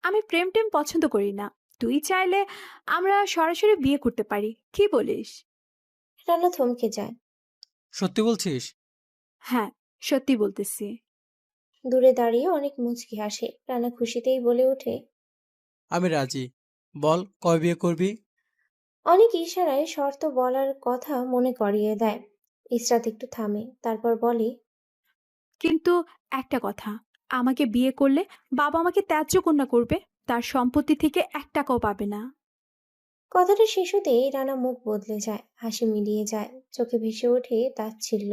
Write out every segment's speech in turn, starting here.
আমি প্রেম টেম পছন্দ করি না। তুই চাইলে আমরা সরাসরি বিয়ে করতে পারি, কি বলিস? রানা থমকে যায়। সত্যি বলছিস? হ্যাঁ, সত্যি বলতেছি। দূরে দাঁড়িয়ে অনেক মুচকি হাসে। রানা খুশিতেই বলে ওঠে। আমি রাজি। বল, কবে বিয়ে করবি? অনেক ইশারায় শর্ত বলার কথা মনে করিয়ে দেয়। ইসরাত একটু থামে, তারপর বলে। কিন্তু একটা কথা, আমাকে বিয়ে করলে বাবা আমাকে ত্যায্য কন্যা করবে। তার সম্পত্তি থেকে এক টাকাও পাবে না। কথাটা শেষ হতেই রানা মুখ বদলে যায়, হাসি মিলিয়ে যায়, চোখে ভেসে ওঠে তাচ্ছিল্য।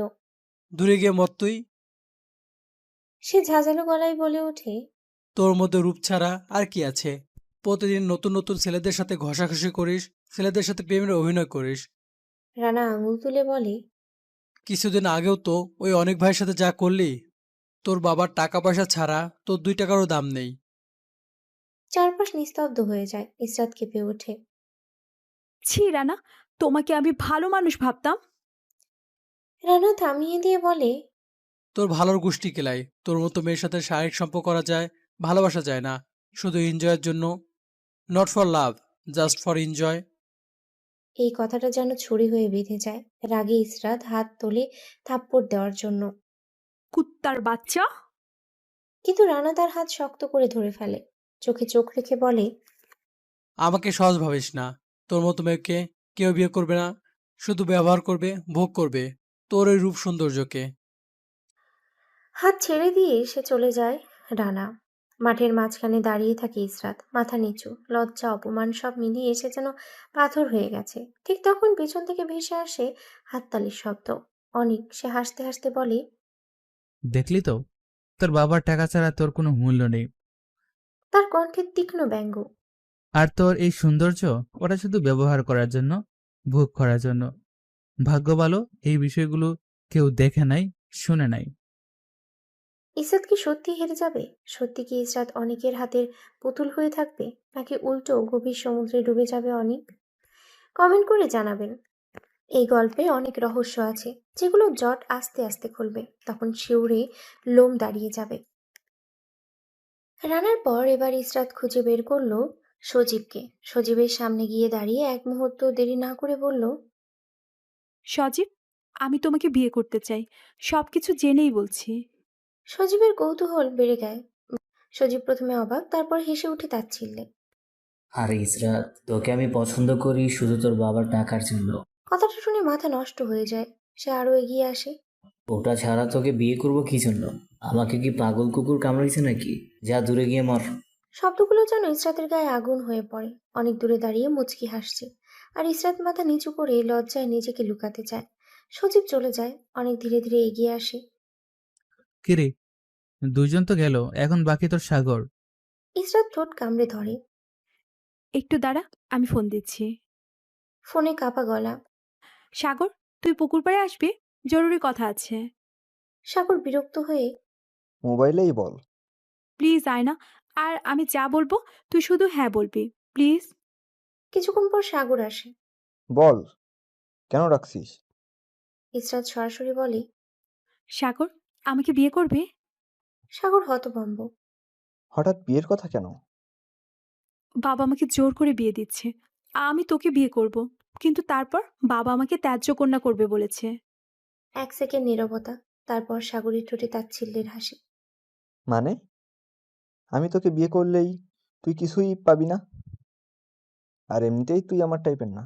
দূরে গিয়ে মত তুই। সে ঝাঁঝালো গলায় বলে ওঠে। তোর মধ্যে রূপ ছাড়া আর কি আছে? প্রতিদিন নতুন নতুন ছেলেদের সাথে ঘষাঘষি করিস, ছেলেদের সাথে প্রেমের অভিনয় করিস। রানা আঙুল তুলে বলে। কিছুদিন আগেও তো ওই অনেক ভাইয়ের সাথে যা করলি, তোর বাবার টাকা পয়সা ছাড়া তোর 2 টাকারও দাম নেই। চারপাশ নিস্তব্ধ হয়ে যায়। ইসরাত কেঁপে ওঠে। ছি রানা, তোমাকে আমি ভালো মানুষ ভাবতাম। রানা থামিয়ে দিয়ে বলে। তোর ভালোর গোষ্ঠী কেলাই, তোর মতো মেয়ের সাথে শারীরিক সম্পর্ক করা যায়, ভালোবাসা যায় না। শুধু এনজয়ের জন্য। Not for love, just for enjoy. এই কথাটা যেন ছুরি হয়ে বেঁধে যায়। রাগে ইসরাত হাত তোলে থাপ্পড় দেওয়ার জন্য। কুত্তার বাচ্চা! কিন্তু রানা তার হাত শক্ত করে ধরে ফেলে, চোখে চোখ রেখে বলে। আমাকে সহজ ভাবিস না। তোর মতো মেয়েকে কেউ বিয়ে করবে না, শুধু ব্যবহার করবে, ভোগ করবে তোর ওই রূপ সৌন্দর্যকে। হাত ছেড়ে দিয়ে সে চলে যায়। রানা মাঠের মাঝখানে দাঁড়িয়ে থাকে ইসরাত, মাথা নিচু, লজ্জা অপমান সব মিলিয়ে সে যেন পাথর হয়ে গেছে। ঠিক তখন পেছন থেকে ভেসে আসে হাততালির শব্দ। অনিক সে হাসতে হাসতে বলে। দেখলি তো, তোর বাবার টাকা ছাড়া তোর কোনো মূল্য নেই। তার কণ্ঠে তীক্ষ্ণ ব্যঙ্গ। আর তোর এই সৌন্দর্য, ওটা শুধু ব্যবহার করার জন্য, ভোগ করার জন্য। ভাগ্য ভালো, এই বিষয়গুলো কেউ দেখে নাই, শুনে নাই। ইসরাত কি সত্যি হেরে যাবে? সত্যি কি ইসরাত অনিকের হাতের পুতুল হয়ে থাকবে, নাকি উল্টো গভীর সমুদ্রে ডুবে যাবে অনিক? কমেন্ট করে জানাবেন। এই গল্পে অনেক রহস্য আছে, যেগুলো জট আস্তে আস্তে খুলবে, তখন শিউরে লোম দাঁড়িয়ে যাবে। রানার পর এবার ইসরাত খুঁজে বের করলো সজীবকে। সজীবের সামনে গিয়ে দাঁড়িয়ে এক মুহূর্ত দেরি না করে বলল। সজীব, আমি তোমাকে বিয়ে করতে চাই। সবকিছু জেনেই বলছি। সজীবের কৌতূহল বেড়ে যায়। সজীব প্রথমে অবাক, তারপর হেসে উঠে তাচ্ছিল্যে। আরে ইসরাত, তোকে আমি পছন্দ করি শুধু তোর বাবার টাকার জন্য। কথাটা শুনে মাথা নষ্ট হয়ে যায়। সে আরো এগিয়ে আসে। ওটা ছাড়া তোকে বিয়ে করব কি জন্য? আমাকে কি পাগল কুকুর কামড়েছে নাকি? যা দূরে গিয়ে মর। শব্দগুলো যেন ইসরাতের গায়ে আগুন হয়ে পড়ে। অনেক দূরে দাঁড়িয়ে মুচকি হাসছে, আর ইসরাত মাথা নিচু করে লজ্জায় নিজেকে লুকাতে চায়। সজীব চলে যায়। অনেক ধীরে ধীরে এগিয়ে আসে। কিরে, দুজন তো গেল, এখন বাকি তোর সাগর। ইসরাত ঠোঁট কামড়ে ধরে। একটু দাঁড়া, আমি ফোন দিচ্ছি। ফোনে কাঁপা গলা। সাগর, তুই পুকুর পাড়ে আসবি, জরুরি কথা আছে। সাগর বিরক্ত হয়ে। মোবাইলেই বল। প্লিজ আয় না। আর আমি যা বলবো তুই শুধু হ্যাঁ বলবি, প্লিজ। কিছুক্ষণ পর সাগর আসে। বল, কেন রাখছিস? ইসরাত সরাসরি বলে। সাগর, আমাকে বিয়ে করবে? সাগর হতভম্ব। হঠাৎ বিয়ের কথা কেন? বাবা আমাকে জোর করে বিয়ে দিচ্ছে। আমি তোকে বিয়ে করব, কিন্তু তারপর বাবা আমাকে ত্যায্য কন্যা করবে বলেছে। এক সেকেন্ড নীরবতা, তারপর সাগরের ঠোঁটে তাচ্ছিল্যের হাসি। মানে, আমি তোকে বিয়ে করলেই তুই কিছুই পাবি না? আর এমনিতেই তুই আমার টাইপের না।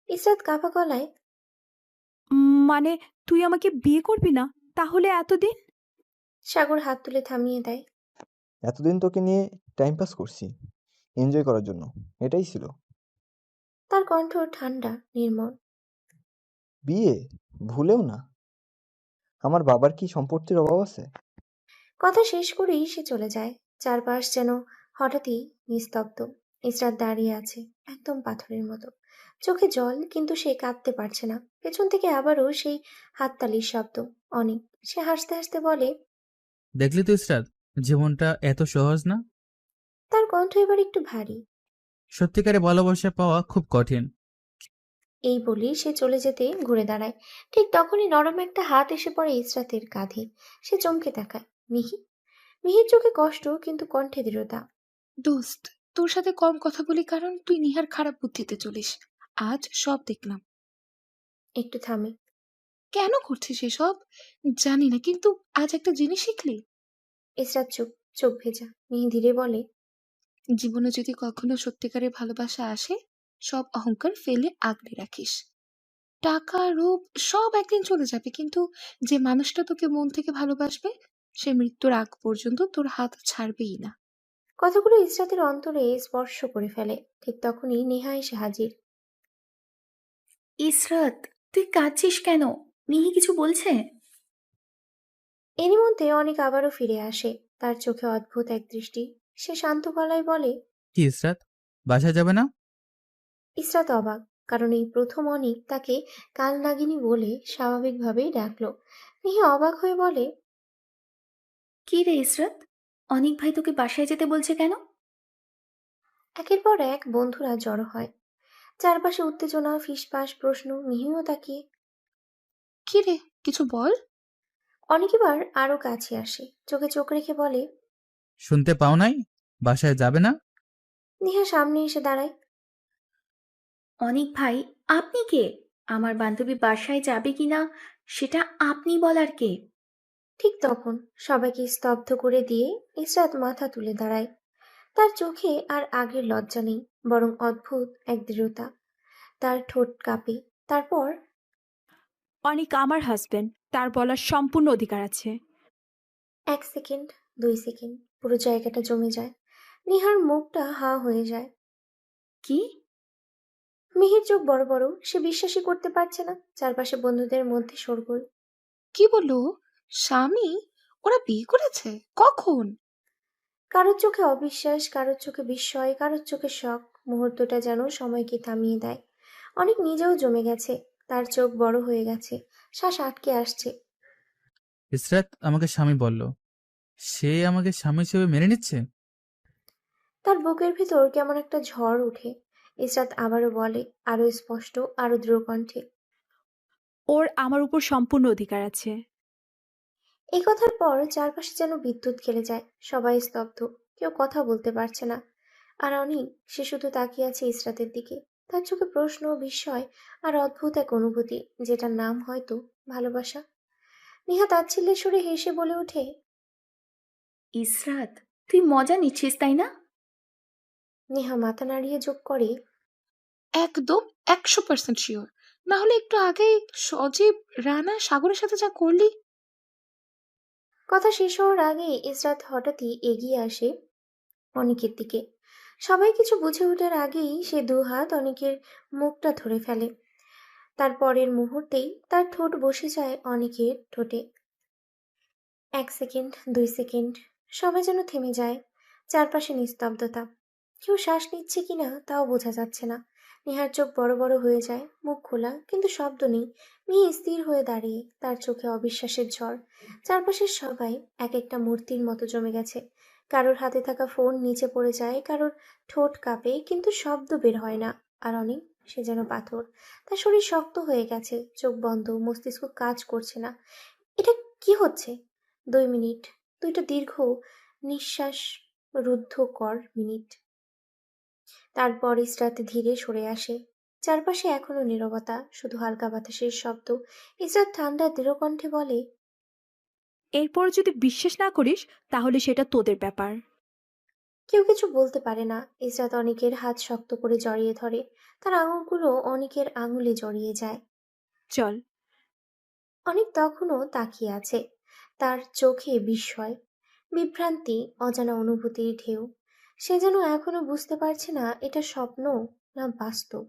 ইসরাত কাঁপা গলায়। মানে, তুই আমাকে বিয়ে করবি না? তাহলে এতদিন? সাগর হাত তুলে থামিয়ে দেয়। এতদিন তোকে নিয়ে টাইম পাস করছি, এনজয় করার জন্য, এটাই ছিল। তার কণ্ঠ ঠান্ডা নির্মল। বিয়ে? ভুলেও না। আমার বাবার কি সম্পত্তির অভাব আছে? কথা শেষ করেই সে চলে যায়। চারপাশ যেন হঠাৎই নিস্তব্ধ। ইসরাত দাঁড়িয়ে আছে, একদম পাথরের মতো, চোখে জল, কিন্তু সে কাঁদতে পারছে না। পেছন থেকে আবারও সেই হাততালির শব্দ। অনেক সে হাসতে হাসতে বলে। দেখলি তো ইসরাত, জীবনটা এত সহজ না। তার কণ্ঠ এবার একটু ভারী। সত্যিকারে ভালোবাসা পাওয়া খুব কঠিন। এই বলি সে চলে যেতে ঘুরে দাঁড়ায়। ঠিক তখনই নরম একটা হাত এসে পড়ে ইসরাতের কাঁধে। সে চমকে তাকায়। মিহি। মিহির চোখে কষ্ট, কিন্তু কণ্ঠে দৃঢ়তা। দোস্ত, তোর সাথে কম কথা বলি কারণ তুই নিহার খারাপ বুদ্ধিতে চলিস। আজ সব দেখলাম। একটু থামে। কেন করছিস এসব জানি না, কিন্তু আজ একটা জিনিস শিখলি। ইসরাত চুপ, চোখ ভেজা। মিহি ধীরে বলে, জীবনে যদি কখনো সত্যিকারের ভালোবাসা আসে, সব অহংকার ফেলে আগলে রাখিস। টাকা রূপ সব একদিন চলে যাবে, কিন্তু যে মানুষটা তোকে মন থেকে ভালোবাসবে সে মৃত্যুর আগ পর্যন্ত তোর হাত ছাড়বেই না। কথাগুলো ইসরাতের অন্তরে স্পর্শ করে ফেলে। ঠিক তখনই নেহা এসে হাজির। ইসরাত, তুই কাঁদছিস কেন? মিহি কিছু বলছে? এরই মধ্যে অনেক আবারও ফিরে আসে। তার চোখে অদ্ভুত এক দৃষ্টি। সে শান্ত গলায় বলে, কি ইসরাত, বাসায় যাবে না? ইসরাত অবাক, কারণ এই প্রথম অনিক তাকে কাল নাগিনী বলে স্বাভাবিকভাবেই ডাকলো। মিহি অবাক হয়ে বলে, কি রে ইসরাত, অনিক ভাই তোকে বাসায় যেতে বলছে কেন? একের পর এক বন্ধুরা জড়ো হয়। চারপাশে উত্তেজনা, ফিসফাস, প্রশ্ন। মিহিও তাকিয়ে। কি রে, কিছু বল। অনেক এবার আরো কাছে আসে, চোখে চোখ রেখে বলে, শুনতে পাও নাই? বাসায় যাবে না? নেহা সামনে এসে দাঁড়ায়। অনিক ভাই, আপনি কে? আমার বান্ধবী বাসায় যাবে কিনা সেটা আপনি বলার কে? ঠিক তখন সবাইকে স্তব্ধ করে দিয়ে ইসরাত মাথা তুলে দাঁড়ায়। তার চোখে আর আগের লজ্জা নেই, বরং অদ্ভুত এক দৃঢ়তা। তার ঠোঁট কাঁপে। তারপর অনিক আমার হাজবেন্ড, তার বলার সম্পূর্ণ অধিকার আছে। 1 সেকেন্ড, 2 সেকেন্ড, পুরো জায়গাটা জমে যায়। নিহার মুখটা হা হয়ে যায়। কি? মিহির চোখ বড় বড়, সে বিশ্বাসই করতে পারছে না। চারপাশে বন্ধুদের মধ্যে শোরগোল। কি বললো? স্বামী? ওরা বিয়ে করেছে? কখন? কারোর চোখে অবিশ্বাস, কারোর চোখে বিস্ময়, কারোর চোখে শখ। মুহূর্তটা যেন সময়কে থামিয়ে দেয়। অনেক নিজেও জমে গেছে। তার চোখ বড় হয়ে গেছে, শ্বাস আটকে আসছে। ইসরাত আমাকে স্বামী বলল, সে আমাকে স্বামী হিসেবে মেনে নিচ্ছে? তার বুকের ভিতর কেমন একটা ঝড় ওঠে। ইসরাত আবারও বলে, আরো স্পষ্ট, আরো দৃঢ় কণ্ঠে, ওর আমার উপর সম্পূর্ণ অধিকার আছে। এই কথার পর চারপাশে যেন বিদ্যুৎ খেলে যায়। সবাই স্তব্ধ, কেউ কথা বলতে পারছে না। আর অনিক, সে শুধু তাকিয়ে আছে ইসরাতের দিকে। তার চোখে প্রশ্ন, বিস্ময় আর অদ্ভুত এক অনুভূতি, যেটার নাম হয়তো ভালোবাসা। নেহা তাচ্ছিল্যের সুরে হেসে বলে ওঠে, ইসরাত, তুই মজা নিচ্ছিস তাই না? নেহা মাথা নাড়িয়ে যোগ করে, একদম 100% শিওর। না হলে একটু আগে সজীব, রানা, সাগরের সাথে যা করলি। কথা শেষ হওয়ার আগে ইসরাত হঠাৎই এগিয়ে আসে অনিকের দিকে। সবাই কিছু বুঝে ওঠার আগেই সে দুহাত অনিকের মুখটা ধরে ফেলে। তার পরের মুহূর্তেই তার ঠোঁট বসে যায় অনিকের ঠোঁটে। 1 সেকেন্ড, 2 সেকেন্ড, সবাই যেন থেমে যায়। চারপাশে নিস্তব্ধতা। কেউ শ্বাস নিচ্ছে কিনা তাও বোঝা যাচ্ছে না। নেহার চোখ বড় বড় হয়ে যায়, মুখ খোলা, কিন্তু শব্দ নেই। মিহি স্থির হয়ে দাঁড়িয়ে, তার চোখে অবিশ্বাসের ঝড়। চারপাশের সবাই এক একটা মূর্তির মতো জমে গেছে। কারোর হাতে থাকা ফোন নিচে পড়ে যায়, কারোর ঠোঁট কাঁপে, কিন্তু শব্দ বের হয় না। আর অনেক, সে যেন পাথর। তার শরীর শক্ত হয়ে গেছে, চোখ বন্ধ, মস্তিষ্ক কাজ করছে না। এটা কি হচ্ছে? 2 মিনিট, দুইটা দীর্ঘ নিঃশ্বাস রুদ্ধ কর মিনিট। তারপর ইসরাত ধীরে সরে আসে। চারপাশে এখনো নীরবতা, শুধু হালকা বাতাসের শব্দ। ইসরাত ঠান্ডা দৃঢ় কণ্ঠে বলে, এরপর যদি বিশ্বাস না করিস তাহলে সেটা তোদের ব্যাপার। কেউ কিছু বলতে পারে না। ইসরাত অনিকের হাত শক্ত করে জড়িয়ে ধরে। তার আঙুলগুলো অনিকের আঙুলে জড়িয়ে যায়। চল। অনেক তখনও তাকিয়ে আছে। তার চোখে বিস্ময়, বিভ্রান্তি, অজানা অনুভূতির ঢেউ। সে যেন এখনো বুঝতে পারছে না এটা স্বপ্ন না বাস্তব।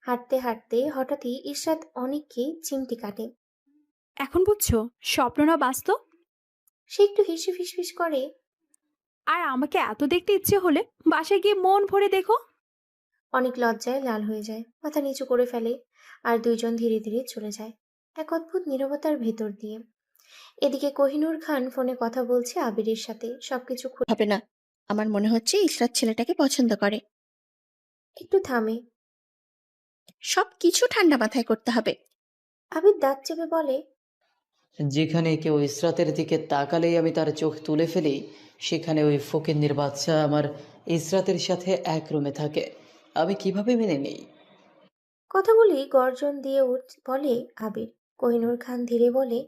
হাঁটতে হাঁটতে হঠাৎই ইরশাদ অনেককে চিমটি কাটে। এখন বুঝছো স্বপ্ন না বাস্তব? সে একটু হেসে ফিসফিস করে, আর আমাকে এত দেখতে ইচ্ছে হলে বাসায় গিয়ে মন ভরে দেখো। অনেক লজ্জায় লাল হয়ে যায়, মাথা নিচু করে ফেলে। আর দুইজন ধীরে ধীরে চলে যায় এক অদ্ভুত নীরবতার ভেতর দিয়ে। এদিকে কোহিনূর খান ফোনে কথা বলছে আবিরের সাথে। সবকিছু হবে না। আমার মনে হচ্ছে ইসরাত ছেলেটাকে পছন্দ করে। একটু থামে। সবকিছু ঠান্ডা মাথায় করতে হবে। আবির দাঁত চেপে বলে, যেখানে কেউ ইসরাতের দিকে তাকালেই আমি তার চোখ তুলে ফেলি, সেখানে ওই ফকিন্নির বাচ্চা আমার ইসরাতের সাথে এক রুমে থাকে। আমি কিভাবে মেনে নেই? কথাগুলি গর্জন দিয়ে বলে আবির। কোহিনূর খান ধীরে বলে,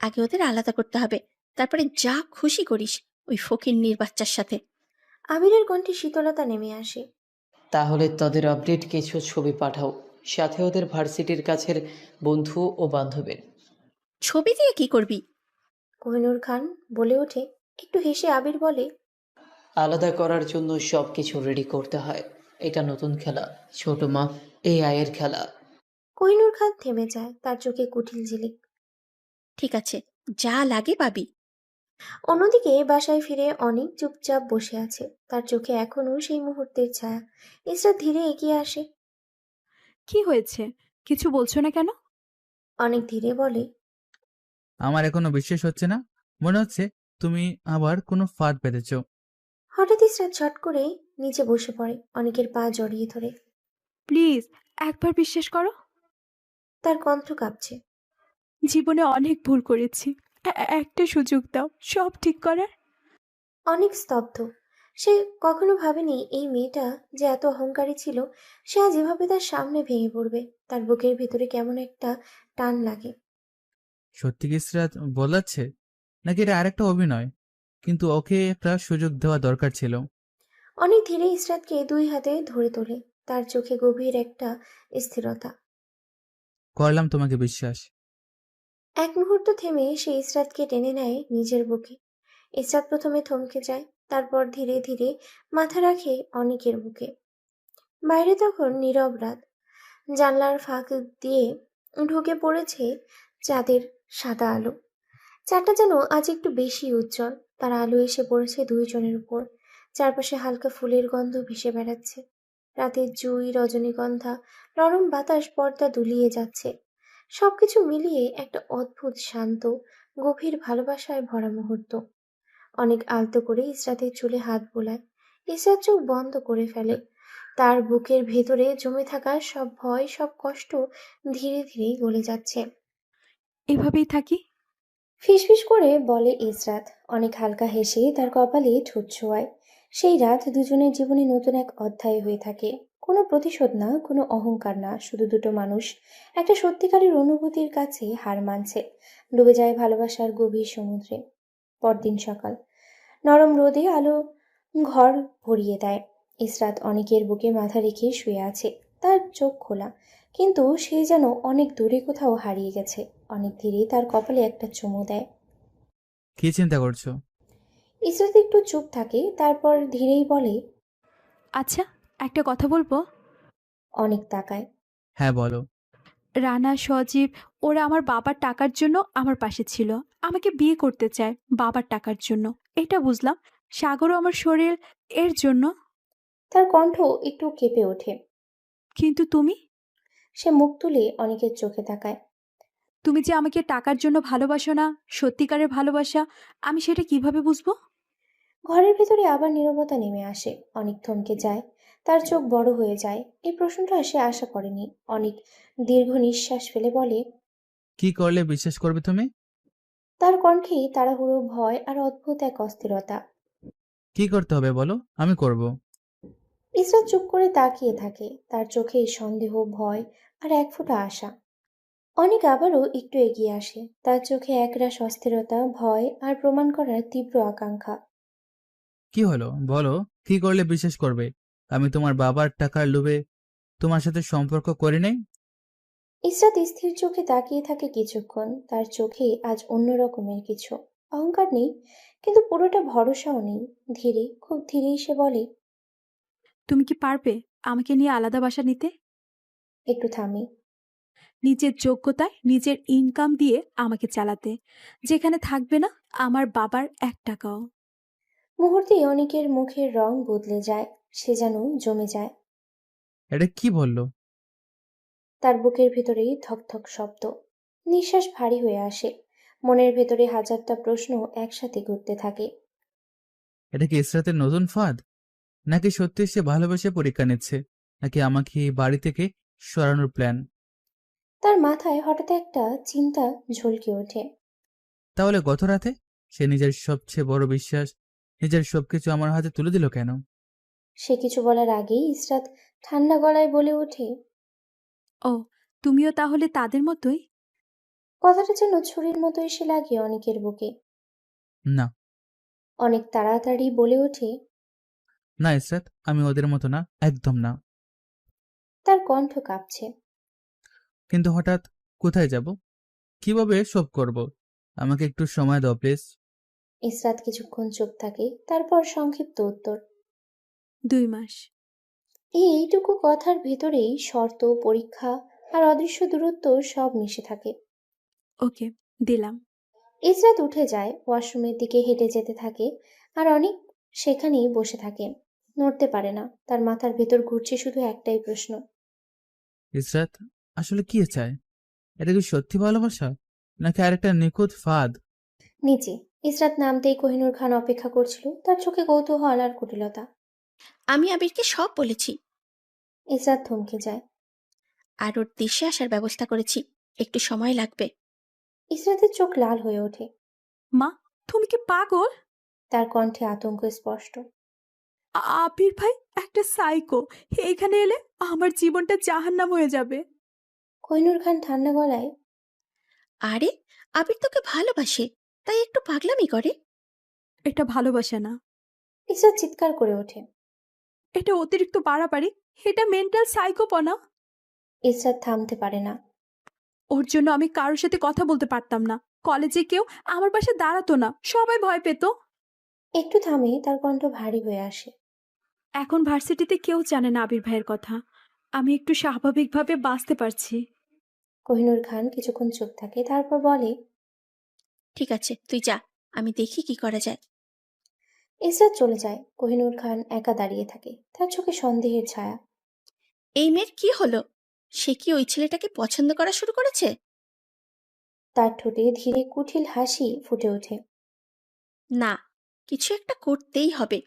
আগে ওদের আলাদা করতে হবে, তারপরে যা খুশি করিস ওই ফকিন্নির বাচ্চার সাথে। আবিরের কণ্ঠে শীতলতা নেমে আসে। তাহলে তাদের আপডেট কিছু ছবি পাঠাও, সাথে ওদের ভার্সিটির কাছের বন্ধু ও বান্ধবীর। ছবি দিয়ে কি করবি? কোহিনূর খান বলে ওঠে। একটু হেসে আবির বলে, আলাদা করার জন্য সব কিছু রেডি করতে হয়। এটা নতুন খেলা, ছোট মা, AI এর খেলা। কোহিনূর খান থেমে যায়, তার চোখে কুটিল ঝিলিক। ঠিক আছে, যা লাগে পাবি। অন্যদিকে বাসায় ফিরে অনেক চুপচাপ বসে আছে, তার চোখে এখনো সেই মুহূর্তের ছায়া। ইসরাত ধীরে এগিয়ে আসে। কি হয়েছে? কিছু বলছো না কেন? অনেক ধীরে বলে, আমার এখনো বিশ্বাস হচ্ছে না। মনে হচ্ছে তুমি আবার কোনো ফাঁদ পেতেছ। হঠাৎ ইসরাত ছট করে নিচে বসে পড়ে, অনেকের পা জড়িয়ে ধরে। প্লিজ, একবার বিশ্বাস করো। তার কণ্ঠ কাঁপছে। জীবনে অনেক ভুল করেছি। একটা সুযোগ দাও সব ঠিক করার। অনেক স্তব্ধ। সে কখনো ভাবেনি এই মেয়েটা যে এত অহংকারী ছিল। সে আজ এভাবে তার সামনে ভেঙে পড়বে। তার বুকের ভিতরে কেমন একটা টান লাগে। সত্যি কি ইসরাত বলাচ্ছে, নাকি এটা আরেকটা অভিনয়? কিন্তু ওকে একটা সুযোগ দেওয়া দরকার ছিল। অনেক ধীরে ইসরাতকে দুই হাতে ধরে তোলে, তার চোখে গভীর একটা স্থিরতা। করলাম তোমাকে বিশ্বাস। এক মুহূর্ত থেমে সে ইসরাতকে টেনে নেয় নিজের বুকে। ইসরাত প্রথমে থমকে যায়, তারপর ধীরে ধীরে মাথা রাখে অনেকের বুকে। বাইরে তখন নীরব রাত। জানলার ফাঁক দিয়ে ঢুকে পড়েছে চাঁদের সাদা আলো। চারটা যেন আজ একটু বেশি উজ্জ্বল। তার আলো এসে পড়েছে দুইজনের উপর। চারপাশে হালকা ফুলের গন্ধ ভেসে বেড়াচ্ছে। রাতের জুই, রজনীগন্ধা, নরম বাতাস পর্দা দুলিয়ে যাচ্ছে। সবকিছু মিলিয়ে একটা অদ্ভুত শান্ত, গভীর ভালোবাসায় ভরা মুহূর্ত। অনেক আলতো করে ইসরাতের চুলে হাত বোলায়। ইসরাত চোখ বন্ধ করে ফেলে। তার বুকের ভেতরে জমে থাকা সব ভয়, সব কষ্ট ধীরে ধীরে গলে যাচ্ছে। এভাবেই থাকি। ফিসফিস করে বলে ইসরাত। অনেক হালকা হেসে তার কপালে ঠোঁট ছোঁয়ায়। সেই রাত দুজনের জীবনে নতুন এক অধ্যায় হয়ে থাকে। কোনো প্রতিশোধ না, কোনো অহংকার না, শুধু দুটো মানুষ একটা সত্যিকারের অনুভূতির কাছে হার মানছে, ডুবে যায় ভালোবাসার গভীর সমুদ্রে। পরদিন সকাল। নরম রোদে আলো ঘর ভরিয়ে দেয়। ইসরাত অনেকের বুকে মাথা রেখে শুয়ে আছে। তার চোখ খোলা, কিন্তু সে যেন অনেক দূরে কোথাও হারিয়ে গেছে। অনেক ধীরে তার কপালে একটা চুমু দেয়। কি চিন্তা করছো? ইসরাত একটু চুপ থাকে, তারপর ধীরেই বলে, আচ্ছা, একটা কথা বলবো? অনেক তাকায়। হ্যাঁ বলো। রানা, সজীব, ওরা আমার বাবার টাকার জন্য আমার পাশে ছিল। আমাকে বিয়ে করতে চায় বাবার টাকার জন্য, এটা বুঝলাম। সাগরও আমার শরীর এর জন্য। তার কণ্ঠ একটু কেঁপে ওঠে। কিন্তু তুমি সে মুখ তুলে অনেকের চোখে তাকায়। তুমি যে আমাকে টাকার জন্য ভালোবাসো না, সত্যিকারের ভালোবাসা, আমি সেটা কিভাবে বুঝবো? ঘরের ভেতরে আবার নীরবতা নেমে আসে। অনেক থমকে যায়, তার চোখ বড় হয়ে যায়। এই প্রশ্নটা সে আশা করেনি। অনেক দীর্ঘ নিঃশ্বাস ফেলে বলে, কি করলে বিশ্বাস করবে তুমি? তার কণ্ঠে তাড়াহুড়ো, ভয় আর অদ্ভুত এক অস্থিরতা। কি করতে হবে বলো, আমি করব। ইসরাত চুপ করে তাকিয়ে থাকে, তার চোখে সন্দেহ, ভয় আর এক ফোঁটা আশা। অনেক আবারও একটু এগিয়ে আসে, তার চোখে একরাশ অস্থিরতা, ভয় আর প্রমাণ করার তীব্র আকাঙ্ক্ষা। কি হলো বলো, কি করলে বিশ্বাস করবে আমি তোমার বাবার টাকার লোভে তোমার সাথে সম্পর্ক করি নাই? ইসরাত স্থির চোখে তাকিয়ে থাকে কিছুক্ষণ। তার চোখে আজ অন্য রকমের কিছু। অহংকার নেই, কিন্তু পুরোটা ভরসাও নেই। ধীরে, খুব ধীরেই সে বলে, তুমি কি পারবে আমাকে নিয়ে আলাদা বাসা নিতে? একটু থামি। নিজের যোগ্যতায় নিজের ইনকাম দিয়ে আমাকে চালাতে, যেখানে থাকবে না আমার বাবার 1 টাকাও। মুহূর্তেই অনেকের মুখের রং বদলে যায়। সে যেন জমে যায়। এটা কি বললো? তার বুকের ভেতরে ধকধক শব্দ। নিঃশ্বাস ভারী হয়ে আসে। মনের ভেতরে হাজারটা প্রশ্ন একসাথে ঘুরতে থাকে। এটা কি ইসরাতের নতুন ফাঁদ, নাকি সত্যি সে ভালোবেসে পরীক্ষা নিচ্ছে, নাকি আমাকে এই বাড়ি থেকে সরানোর প্ল্যান? তার মাথায় হঠাৎ একটা চিন্তা ঝলকে ওঠে। তাহলে গত রাতে সে নিজের সবচেয়ে বড় বিশ্বাস, নিজের সবকিছু আমার হাতে তুলে দিল কেন? সে কিছু বলার আগেই ইসরাত ঠান্ডা গলায় বলে ওঠে, ও, তুমিও তাহলে তাদের মতোই? কথাটা যেন ছুরির মতো এসে লাগে অনেকের বুকে। না, অনেক তাড়াতাড়ি বলে ওঠে, না ইসরাত, আমি ওদের মতো না, একদম না। তার কণ্ঠ কাঁপছে। কিন্তু হঠাৎ কোথায় যাব, কিভাবে সব করব? আমাকে একটু সময় দাও প্লিজ। ইসরাত কিছুক্ষণ চুপ থাকে, তারপর সংক্ষিপ্ত উত্তর। 2 মাস। এইটুকু কথার ভেতরেই শর্ত, পরীক্ষা আর অদৃশ্য দূরত্ব সব মিশে থাকে। ওকে, দিলাম। ইসরাত উঠে যায়, ওয়াশরুমের দিকে হেঁটে যেতে থাকে, আর অনেক সেখানেই বসে থাকে, নড়তে পারে না। তার মাথার ভেতর ঘুরছে শুধু একটাই প্রশ্ন। ইসরাত আসলে কি চায়? এটা কি সত্যি ভালোবাসা, নাকি আরেকটা নিখুঁত ফাঁদ? নিচে ইসরাত নামতেই কোহিনূর খান অপেক্ষা করছিল, তার চোখে কৌতূহল আর কুটিলতা। আমি আবিরকে সব বলেছি, ইসরাত থমকে যায়। আর ওর দেশে আসার ব্যবস্থা করেছি। একটু সময় লাগবে। ইসরাতের চোখ লাল হয়ে ওঠে, মা, তুমি কি পাগল? তার কণ্ঠে আতঙ্ক স্পষ্ট। আবির ভাই একটা সাইকো। এখানে এলে আমার জীবনটা জাহান্নাম হয়ে যাবে। কোহিনূর খান ঠান্ডা গলায়, আরে, আবির তোকে ভালোবাসে, তাই একটু পাগলামি করে। এটা ভালোবাসা না, ইসরাত চিৎকার করে ওঠে। এটা অতিরিক্ত বাড়াবাড়ি, এটা মেন্টাল সাইকোপনা। ইসরাত থামতে পারে না। ওর জন্য আমি কারোর সাথে কথা বলতে পারতাম না। কলেজে কেউ আমার পাশে দাঁড়াতো না, সবাই ভয় পেত। একটু থামে, তার কণ্ঠ ভারী হয়ে আসে। এখন ভার্সিটিতে কেউ জানে না আবির ভাইয়ের কথা। আমি একটু স্বাভাবিকভাবে বাঁচতে পারছি। কোহিনূর খান কিছুক্ষণ চুপ থাকে, তারপর বলে, ঠিক আছে, তুই যা, আমি দেখি কি করা যায়। ইসরাত চলে যায়। কোহিনূর খান একা দাঁড়িয়ে থাকে, তার চোখে সন্দেহের ছায়া। এই মেয়ের কি হলো? সে কি ওই ছেলেটাকে পছন্দ করা শুরু করেছে? তার ঠোঁটে ধীরে কুটিল হাসি ফুটে ওঠে। না, কিছু একটা করতেই হবে।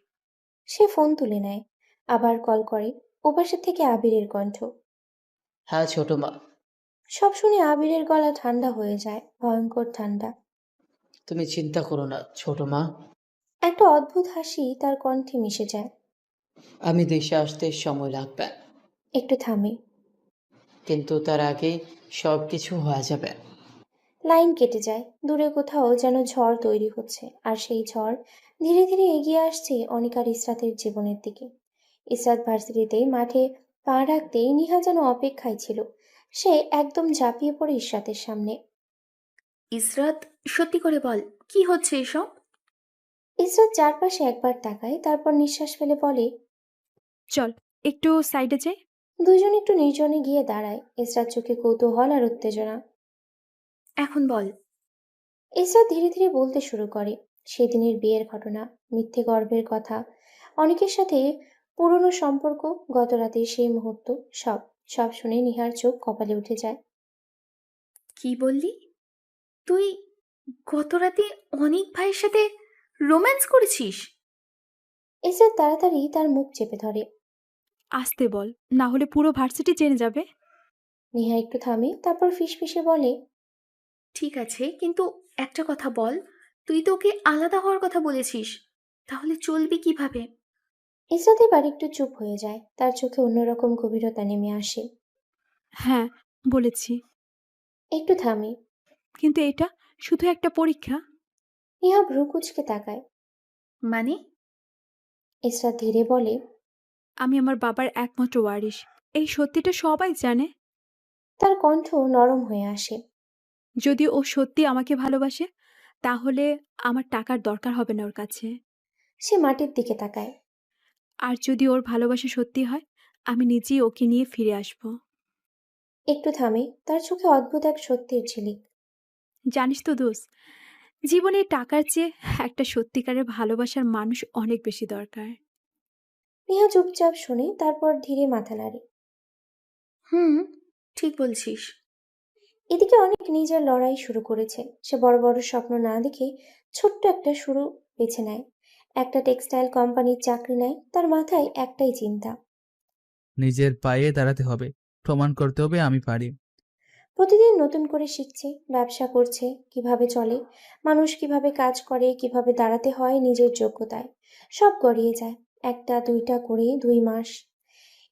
সে ফোন তুলে নেয়, আবার কল করে। ওপাশের থেকে আবিরের কণ্ঠ। হ্যাঁ ছোট মা। সব শুনে আবিরের গলা ঠান্ডা হয়ে যায়, ভয়ঙ্কর ঠান্ডা। তুমি চিন্তা করো না ছোট মা। একটা অদ্ভুত হাসি তার কণ্ঠে মিশে যায়। আমি দেশে আসতে সময় লাগবে, একটু থামে। কিন্তু তার আগেই সব কিছু হয়ে যাবে। লাইন কেটে যায়। দূরে কোথাও যেন ঝড় তৈরি হচ্ছে, আর সেই ঝড় ধীরে ধীরে এগিয়ে আসছে অনিক আর ইসরাতের জীবনের দিকে। ইসরাত ভার্সিটিতে মাঠে পা রাখতেই নিহা যেন অপেক্ষায় ছিল। সে একদম ঝাঁপিয়ে পড়ে ইসরাতের সামনে। ইসরাত, সত্যি করে বল, কি হচ্ছে এসব? ইসরাত চারপাশে একবার তাকায়, তারপর নিঃশ্বাস ফেলে বলে, চল একটু সাইডে যাই। দুইজন একটু নির্জনে গিয়ে দাঁড়ায়। ইসরাত চোখে কৌতূহল আর উত্তেজনা। এখন বল। ইসরাত ধীরে ধীরে বলতে শুরু করে। সেদিনের বিয়ের ঘটনা, মিথ্যে গর্ভের কথা, অনেকের সাথে পুরনো সম্পর্ক, গত রাতের সেই মুহূর্ত, সব সব শুনে নিহার চোখ কপালে উঠে যায়। কি বললি? তুই গত রাতে অনিক ভাইয়ের সাথে রোম্যান্স করেছিস? ইসরাত তাড়াতাড়ি তার মুখ চেপে ধরে। আসতে বল, না হলে পুরো ভার্সিটি জেনে যাবে। নিহা একটু থামে, তারপর ফিসফিসে বলে, ঠিক আছে, কিন্তু একটা কথা বল, তুই তো ওকে আলাদা হওয়ার কথা বলেছিস, তাহলে চলবি কিভাবে? ইসরাত এবার একটু চুপ হয়ে যায়, তার চোখে অন্যরকম গভীরতা নেমে আসে। হ্যাঁ, বলেছি। একটু থামে। কিন্তু এটা শুধু একটা পরীক্ষা। নিহা ভ্রু কুঁচকে তাকায়। মানে? ইসরাত ধীরে বলে, আমি আমার বাবার একমাত্র ওয়ারিশ। এই সত্যিটা সবাই জানে। তার কণ্ঠ নরম হয়ে আসে। যদি ও সত্যি আমাকে ভালোবাসে, তাহলে আমার টাকার দরকার হবে না ওর কাছে। সে মাটির দিকে তাকায়। আর যদি ওর ভালোবাসা সত্যি হয়, আমি নিজেই ওকে নিয়ে ফিরে আসব। একটু থামে, তার চোখে অদ্ভুত এক সত্যির ঝিলিক। জানিস তো দোস্ত, জীবনে টাকার চেয়ে একটা সত্যিকারের ভালোবাসার মানুষ অনেক বেশি দরকার। নিহা চুপচাপ শুনে, তারপর ধীরে মাথা নাড়ে। হুম, ঠিক বলছিস। এদিকে অনেক নিজের লড়াই শুরু করেছে। সে বড় বড় স্বপ্ন না দেখে ছোট্ট একটা শুরু বেছে নেয়। একটা টেক্সটাইল কোম্পানির চাকরি নেয়। তার মাথায় একটাই চিন্তা, নিজের পায়ে দাঁড়াতে হবে, প্রমাণ করতে হবে আমি পারি। প্রতিদিন নতুন করে শিখছে, ব্যবসা করছে, কিভাবে চলে, মানুষ কিভাবে কাজ করে, কিভাবে দাঁড়াতে হয় নিজের যোগ্যতায়। সব গড়িয়ে যায়। একটা দুইটা করে 2 মাস।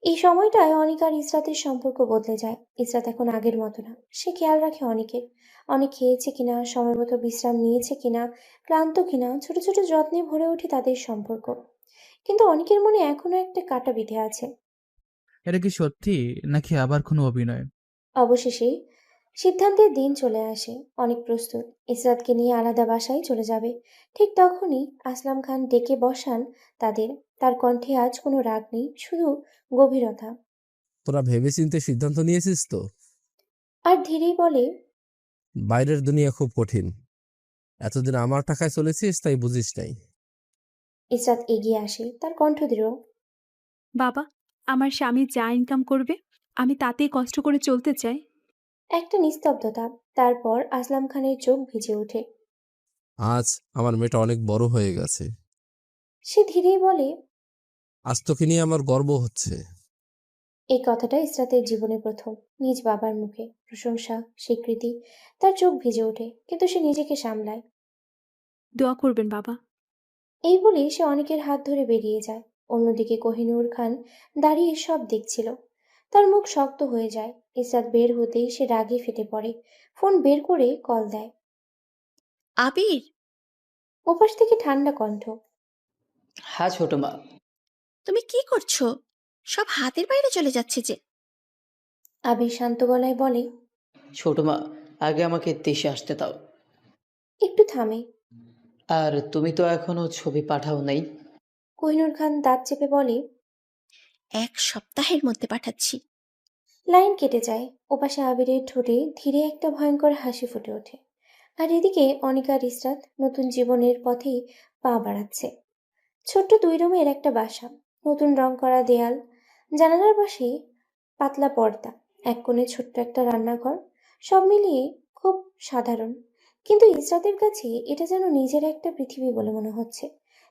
এই সময়টায় অনিক আর ইসরাতের সম্পর্ক বদলে যায়। ইসরাত এখন আগের মতো না। সে খেয়াল রাখে অনেকের, অনেক খেয়েছে কিনা, সময় মতো বিশ্রাম নিয়েছে কিনা, ক্লান্ত কিনা, ছোট ছোট যত্নে ভরে ওঠে তাদের সম্পর্ক। কিন্তু অনেকের মনে এখনো একটা কাটা বিঁধে আছে। এটা কি সত্যি নাকি আবার কোনো অভিনয়? অবশেষে সিদ্ধান্তের দিন চলে আসে। অনেক প্রস্তুত, ইসরাতকে নিয়ে আলাদা বাসায় চলে যাবে। ঠিক তখনই আসলাম খান ডেকে বসান তাদের। তার কণ্ঠে আজ কোনো রাগ নেই, শুধু গভীরতা। তোরা ভেবেচিন্তে সিদ্ধান্ত নিয়েছিস তো? আর ধীরেই বলে, বাইরের দুনিয়া খুব কঠিন। এতদিন আমার টাকায় চলেছিস, তাই বুঝিস নাই। ইসরাত এগিয়ে আসে, তার কণ্ঠ দৃঢ়। বাবা, আমার স্বামী যা ইনকাম করবে আমি তাতেই কষ্ট করে চলতে চাই। একটা নিস্তব্ধতা, তারপর আসলাম খানের চোখ ভিজে ওঠে। আজ আমার মেয়েটা অনেক বড় হয়ে গেছে। সে ধীরেই বলে, আজ তোকে নিয়ে আমার গর্ব হচ্ছে। এই কথাটা ইসরাতের জীবনে প্রথম। নিজ বাবার মুখে প্রশংসা, স্বীকৃতি। তার চোখ ভিজে ওঠে, কিন্তু সে নিজেকে সামলায়। দোয়া করবেন বাবা। এই বলে সে অনেকের হাত ধরে বেরিয়ে যায়। অন্যদিকে কোহিনূর খান দাঁড়িয়ে সব দেখছিল। তার মুখ শক্ত হয়ে যায়। ইসরাত বের হতেই সে রাগে ফেটে পড়ে। ফোন বের করে কল দেয়। আবির, ওপাশ থেকে ঠান্ডা কণ্ঠ। হ্যাঁ ছোট মা। তুমি কি করছো? সব হাতের বাইরে চলে যাচ্ছে যে। আবির শান্ত গলায় বলে, ছোট মা, আগে আমাকে দেশে আসতে দাও। একটু থামে। আর তুমি তো এখনো ছবি পাঠাও নাই। কোহিনূর খান দাঁত চেপে বলে, 1 সপ্তাহের মধ্যে পাঠাচ্ছি। লাইন কেটে যায়। ওপাশে আবিরের ঠোঁটে ধীরে একটা ভয়ঙ্কর হাসি ফুটে ওঠে। আর এদিকে অনিকা আর ইসরাত নতুন জীবনের পথেই পা বাড়াচ্ছে। ছোট্ট 2 রুমের একটা বাসা, নতুন রং করা দেয়াল, জানালার পাশে পাতলা পর্দা, এক কোণে ছোট্ট একটা রান্নাঘর। সব মিলিয়ে খুব সাধারণ, কিন্তু ইসরাতের কাছে এটা যেন নিজের একটা পৃথিবী বলে মনে হচ্ছে।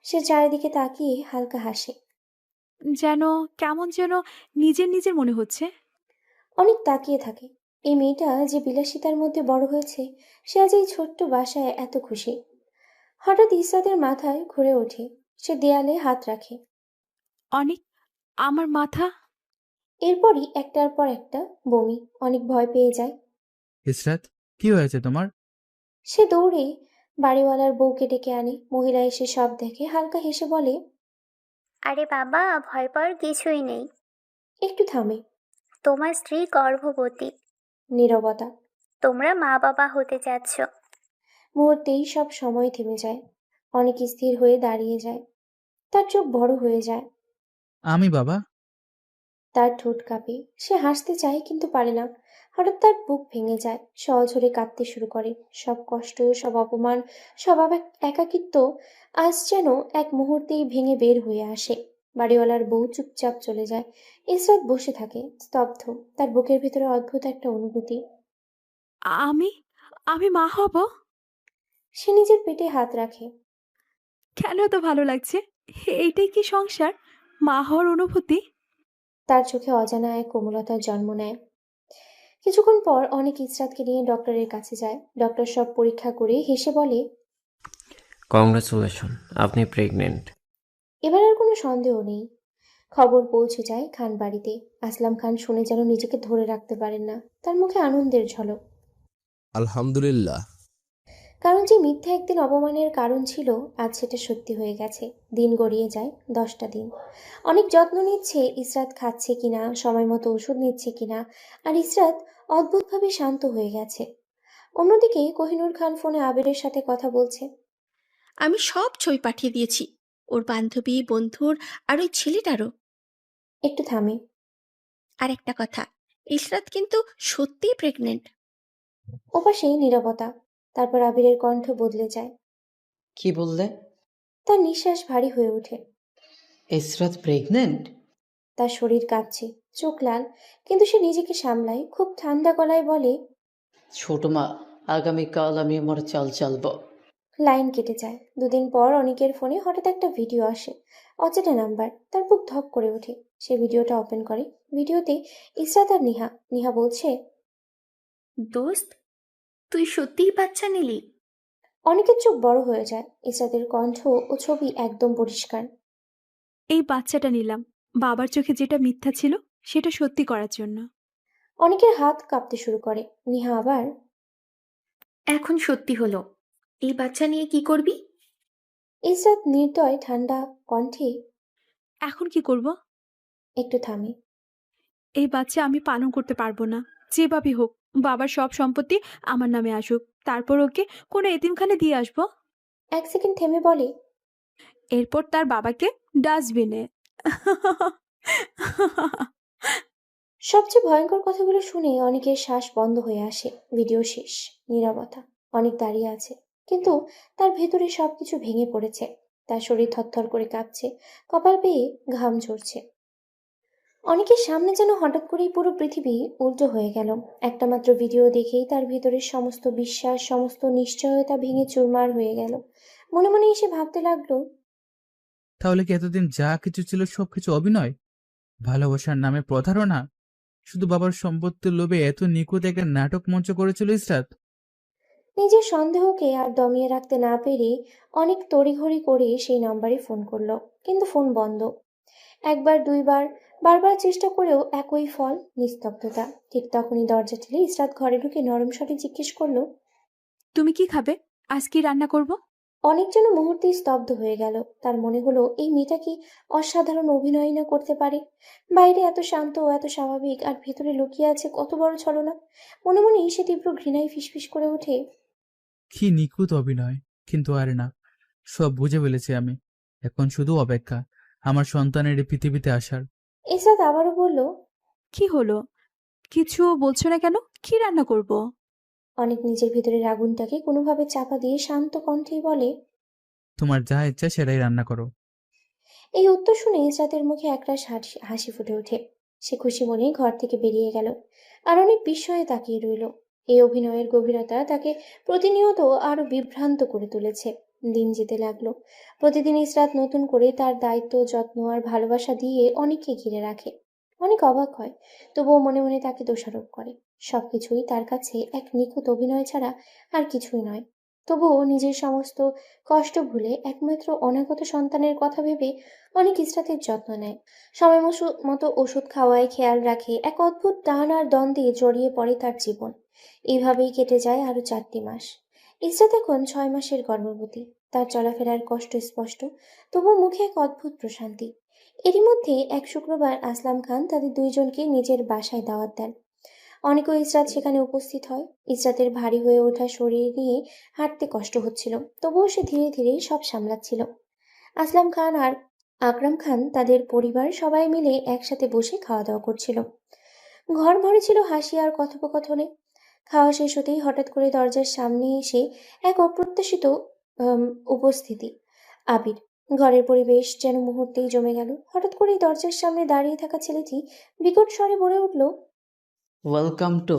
সে চারিদিকে তাকিয়ে হালকা হাসে। যেন কেমন যেন নিজের নিজের মনে হচ্ছে। অনেক তাকিয়ে থাকে। এই মেয়েটা যে বিলাসিতার মধ্যে বড় হয়েছে, সে আজ এই ছোট্ট বাসায় এত খুশি। হঠাৎ ইসরাতের মাথায় ঘুরে ওঠে। সে দেয়ালে হাত রাখে। অনেক, আমার মাথা। এরপরই একটার পর একটা বমি। অনেক ভয় পেয়ে যায়। ইসরাত, কি হয়েছে তোমার? সে দৌড়ে বাড়িওয়ালার বউকে ডেকে আনে। মহিলা এসে সব দেখে হালকা হেসে বলে, আরে বাবা, ভয় পাওয়ার কিছুই নেই। একটু থামে। তোমার স্ত্রী গর্ভবতী। নীরবতা। তোমরা মা বাবা হতে যাচ্ছ। মুহূর্তেই সব সময় থেমে যায়। অনেক স্থির হয়ে দাঁড়িয়ে যায়। তার চোখ বড় হয়ে যায়। আমি বাবা? তার ঠোঁট কাঁপে। সে হাসতে চায় কিন্তু পারে না। হঠাৎ তার বুক ভেঙে যায়। সে অঝরে কাঁদতে শুরু করে। সব কষ্ট, সব অপমান, সব একাকিত্ব আজ যেন এক মুহূর্তেই ভেঙে বের হয়ে আসে। বাড়িওয়ালার বউ চুপচাপ চলে যায়। ইসরাত বসে থাকে স্তব্ধ। তার বুকের ভিতরে অদ্ভুত একটা অনুভূতি। আমি আমি মা হব? সে নিজের পেটে হাত রাখে। কেন এত ভালো লাগছে? এইটাই কি সংসার? মা হওয়ার অনুভূতি? তার চোখে অজানা এক কোমলতার জন্ম নেয়। কিছুক্ষণ পর অনেক ইসরাতকে নিয়ে ডক্টরের কাছে যায়। ডক্টর সব পরীক্ষা করে হেসে বলে, কংগ্রাচুলেশন, আপনি প্রেগনেন্ট। এবার আর কোনো সন্দেহ নেই। খবর পৌঁছে যায় খান বাড়িতে। আসলাম খান শুনে যেন নিজেকে ধরে রাখতে পারেন না। তার মুখে আনন্দের ঝলক। আলহামদুলিল্লাহ। কারণ যে মিথ্যা একদিন অপমানের কারণ ছিল, আজ সেটা সত্যি হয়ে গেছে। দিন গড়িয়ে যায়, 10টা দিন। অনেক যত্ন নিচ্ছে ইসরাত খাচ্ছে কিনা, সময় মতো ওষুধ নিচ্ছে কিনা। আর ইসরাত অদ্ভুতভাবে শান্ত হয়ে গেছে। অন্যদিকে কোহিনূর খান ফোনে আবিরের সাথে কথা বলছে। আমি সব ছবি পাঠিয়ে দিয়েছি, ওর বান্ধবী, বন্ধুর, আর ওই ছেলেটারও। একটু থামে। আর একটা কথা, ইসরাত কিন্তু সত্যিই প্রেগনেন্ট। ওপাশে নীরবতা। তারপর আবিরের কণ্ঠ বদলে যায়। কি বললে? তার নিঃশ্বাস ভারী হয়ে ওঠে। ইসরাত প্রেগনেন্ট? তার শরীর কাঁপছে, চোখ লাল, কিন্তু সে নিজেকে সামলায়। খুব ঠান্ডা গলায় বলে, ছোট মা, আগামীকাল আমি আমার চাল চালবো। লাইন কেটে যায়। 2 দিন পর অনিকের ফোনে হঠাৎ একটা ভিডিও আসে। অচেনা নাম্বার। তার বুক ধক করে ওঠে। সে ভিডিওটা ওপেন করে। ভিডিওতে ইসরাত আর নিহা। নিহা বলছে, দোস্ত, তুই সত্যিই বাচ্চা নিলি? অনেকের চোখ বড় হয়ে যায়। ইসরাতের কণ্ঠ ও ছবি একদম পরিষ্কার। এই বাচ্চাটা নিলাম বাবার চোখে যেটা মিথ্যা ছিল সেটা সত্যি করার জন্য। অনেকের হাত কাঁপতে শুরু করে। নিহা আবার, এখন সত্যি হলো। এই বাচ্চা নিয়ে কি করবি? ইসরাত নির্দয় ঠান্ডা কণ্ঠে এখন কি করব? একটু থামে। এই বাচ্চা আমি পালন করতে পারবো না। যেভাবে হোক বাবার সব সম্পত্তি আমার নামে আসুক, তারপর ওকে কোনো এতিমখানে দিয়ে আসবো। এক সেকেন্ড থেমে বলে, এরপর তার বাবাকে ডাস্টবিনে। সবচেয়ে ভয়ঙ্কর কথাগুলো শুনে অনেকের শ্বাস বন্ধ হয়ে আসে। ভিডিও শেষ। নীরবতা। অনেক দাঁড়িয়ে আছে, কিন্তু তার ভেতরে সবকিছু ভেঙে পড়েছে। তার শরীর থরথর করে কাঁপছে, কপাল বেয়ে ঘাম ঝরছে। অনেকের সামনে যেন হঠাৎ করেই পুরো পৃথিবী উল্টো হয়ে গেল। একটা মাত্র ভিডিও দেখেই তার ভেতরের সমস্ত বিশ্বাস, সমস্ত নিশ্চয়তা ভেঙে চুরমার হয়ে গেল। মনে মনে এসে ভাবতে লাগলো, তাহলে কি এতদিন যা কিছু ছিল সবকিছু অভিনয়? ভালোবাসার নামে প্রতারণা? শুধু বাবার সম্পত্তির লোভে এত নিখুঁত একটা নাটক মঞ্চ করেছিল ইসরাত? নিজের সন্দেহকে আর দমিয়ে রাখতে না পেরে অনেক তড়িঘড়ি করে সেই নাম্বারে ফোন করলো, কিন্তু ফোন বন্ধ। একবার দুইবার বারবার চেষ্টা করেও একই ফল, নিস্তব্ধতা। ঠিক তখনই দরজা ঠেলে ইসরাত ঘরে ঢুকে নরম স্বরে জিজ্ঞেস করলো, তুমি কি খাবে? আজ কি রান্না করব? অনেক যেন মুহূর্তেই স্তব্ধ হয়ে গেল। তার মনে হলো এই মেয়েটা কি অসাধারণ অভিনয় না করতে পারে। বাইরে এত শান্ত ও এত স্বাভাবিক, আর ভেতরে লুকিয়ে আছে কত বড় ছলনা। মনে মনে সে তীব্র ঘৃণায় ফিসফিস করে ওঠে, কি নিখুঁত অভিনয়! কিন্তু আরে না, সব বুঝে ফেলেছি আমি। এখন শুধু অপেক্ষা আমার সন্তানের এই পৃথিবীতে আসার। ইসরাত আবারও বলল, কি হলো? কিছু বলছো না কেন? কি রান্না করব? অনেক নিজের ভিতরের আগুনটাকে কোনোভাবে চাপা দিয়ে শান্ত কণ্ঠেই বলে। তোমার যা ইচ্ছা সেটাই রান্না করো। এই উত্তর শুনে ইসরাতের মুখে একরাশ হাসি ফুটে ওঠে। সে খুশি মনে ঘর থেকে বেরিয়ে গেল, আর অনেক বিস্ময়ে তাকিয়ে রইল। এই অভিনয়ের গভীরতা তাকে প্রতিনিয়ত আরো বিভ্রান্ত করে তুলেছে। দিন যেতে লাগলো। প্রতিদিন ইসরাত নতুন করে তার দায়িত্ব, যত্ন আর ভালোবাসা দিয়ে অনেককে ঘিরে রাখে। অনেক অবাক হয়, তবুও মনে মনে তাকে দোষারোপ করে। সবকিছুই তার কাছে এক নিখুঁত অভিনয় ছাড়া আর কিছুই নয়। তবুও নিজের সমস্ত কষ্ট ভুলে একমাত্র অনাগত সন্তানের কথা ভেবে অনেক ইসরাতের যত্ন নেয়। সময় মতো ওষুধ খাওয়ায়, খেয়াল রাখে। এক অদ্ভুত টান আর দ্বন্দ্বে জড়িয়ে পড়ে তার জীবন। এইভাবেই কেটে যায় আরো 4টি মাস। ইসরাত এখন 6 মাসের গর্ভবতী। তার চলাফেরার কষ্ট স্পষ্ট, তবুও মুখে এক অদ্ভুত প্রশান্তি। এরই মধ্যে এক শুক্রবার আসলাম খান তাদের দুইজনকে নিজের বাসায় দাওয়াত দেন। অনেক ইসরাত সেখানে উপস্থিত হয়। ইসরাতের ভারী হয়ে ওঠা শরীর নিয়ে হাঁটতে কষ্ট হচ্ছিল, তবুও সে ধীরে ধীরে সব সামলাচ্ছিল। আসলাম খান আর আকরাম খান তাদের পরিবার সবাই মিলে একসাথে বসে খাওয়া দাওয়া করছিল। ঘর ভরে ছিল হাসি আর কথোপকথনে। খাওয়া শেষ হতেই হঠাৎ করে দরজার সামনে এসে এক অপ্রত্যাশিত আম, উপস্থিতি। আবির। ঘরের পরিবেশ যেন মুহূর্তেই জমে গেল। হঠাৎ করেই দরজার সামনে দাঁড়িয়ে থাকা ছেলেটি বিকট স্বরে বলে উঠল, ওয়েলকাম টু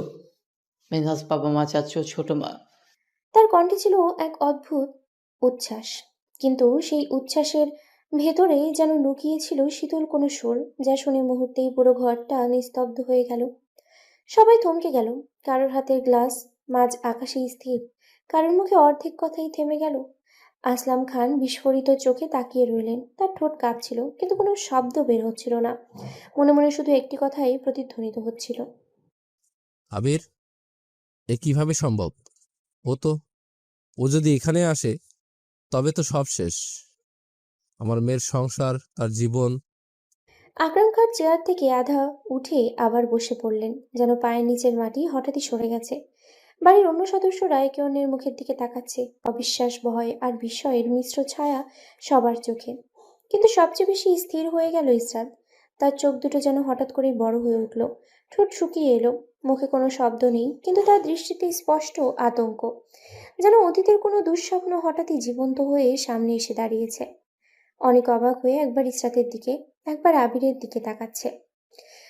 মিনহাজ বাবা মা চাচ্ছ ছোট মা। তার কণ্ঠে ছিল এক অদ্ভুত উচ্ছ্বাস, কিন্তু সেই উচ্ছ্বাসের ভেতরে যেন লুকিয়ে ছিল শীতল কোনো সুর, যা শুনে মুহূর্তেই পুরো ঘরটা নিস্তব্ধ হয়ে গেল। সবাই থমকে গেল। কারোর হাতের গ্লাস মাঝ আকাশে স্থির, কারোর মুখে অর্ধেক কথাই থেমে গেল। আসলাম খান বিস্ফোরিত চোখে তাকিয়ে রইলেন। তার ঠোঁট কাঁপছিল, কিন্তু কোনো শব্দ বের হচ্ছিল না। মনে মনে শুধু একটি কথাই প্রতিধ্বনিত হচ্ছিল, আবির, এ কিভাবে সম্ভব? ও তো ও যদি এখানে আসে তবে তো সব শেষ। আমার মেয়ের সংসার, তার জীবন। আকরাম খান চেয়ার থেকে আধা উঠে আবার বসে পড়লেন, যেন পায়ের নিচের মাটি হঠাৎই সরে গেছে। বাড়ির অন্য সদস্যরা একে অন্যের মুখের দিকে তাকাচ্ছে। অবিশ্বাস, ভয় আর বিস্ময়ের মিশ্র ছায়া সবার চোখে। কিন্তু সবচেয়ে বেশি স্থির হয়ে গেল ইসরাত। তার চোখ দুটো যেন হঠাৎ করেই বড় হয়ে উঠল। ঠোঁট শুকিয়ে এলো। মুখে কোনো শব্দ নেই, কিন্তু তার দৃষ্টিতে স্পষ্ট আতঙ্ক। যেন অতীতের কোনো দুঃস্বপ্ন হঠাৎই জীবন্ত হয়ে সামনে এসে দাঁড়িয়েছে। অনেক অবাক হয়ে একবার ইসরাতের দিকে, একবার আবিরের দিকে তাকাচ্ছে।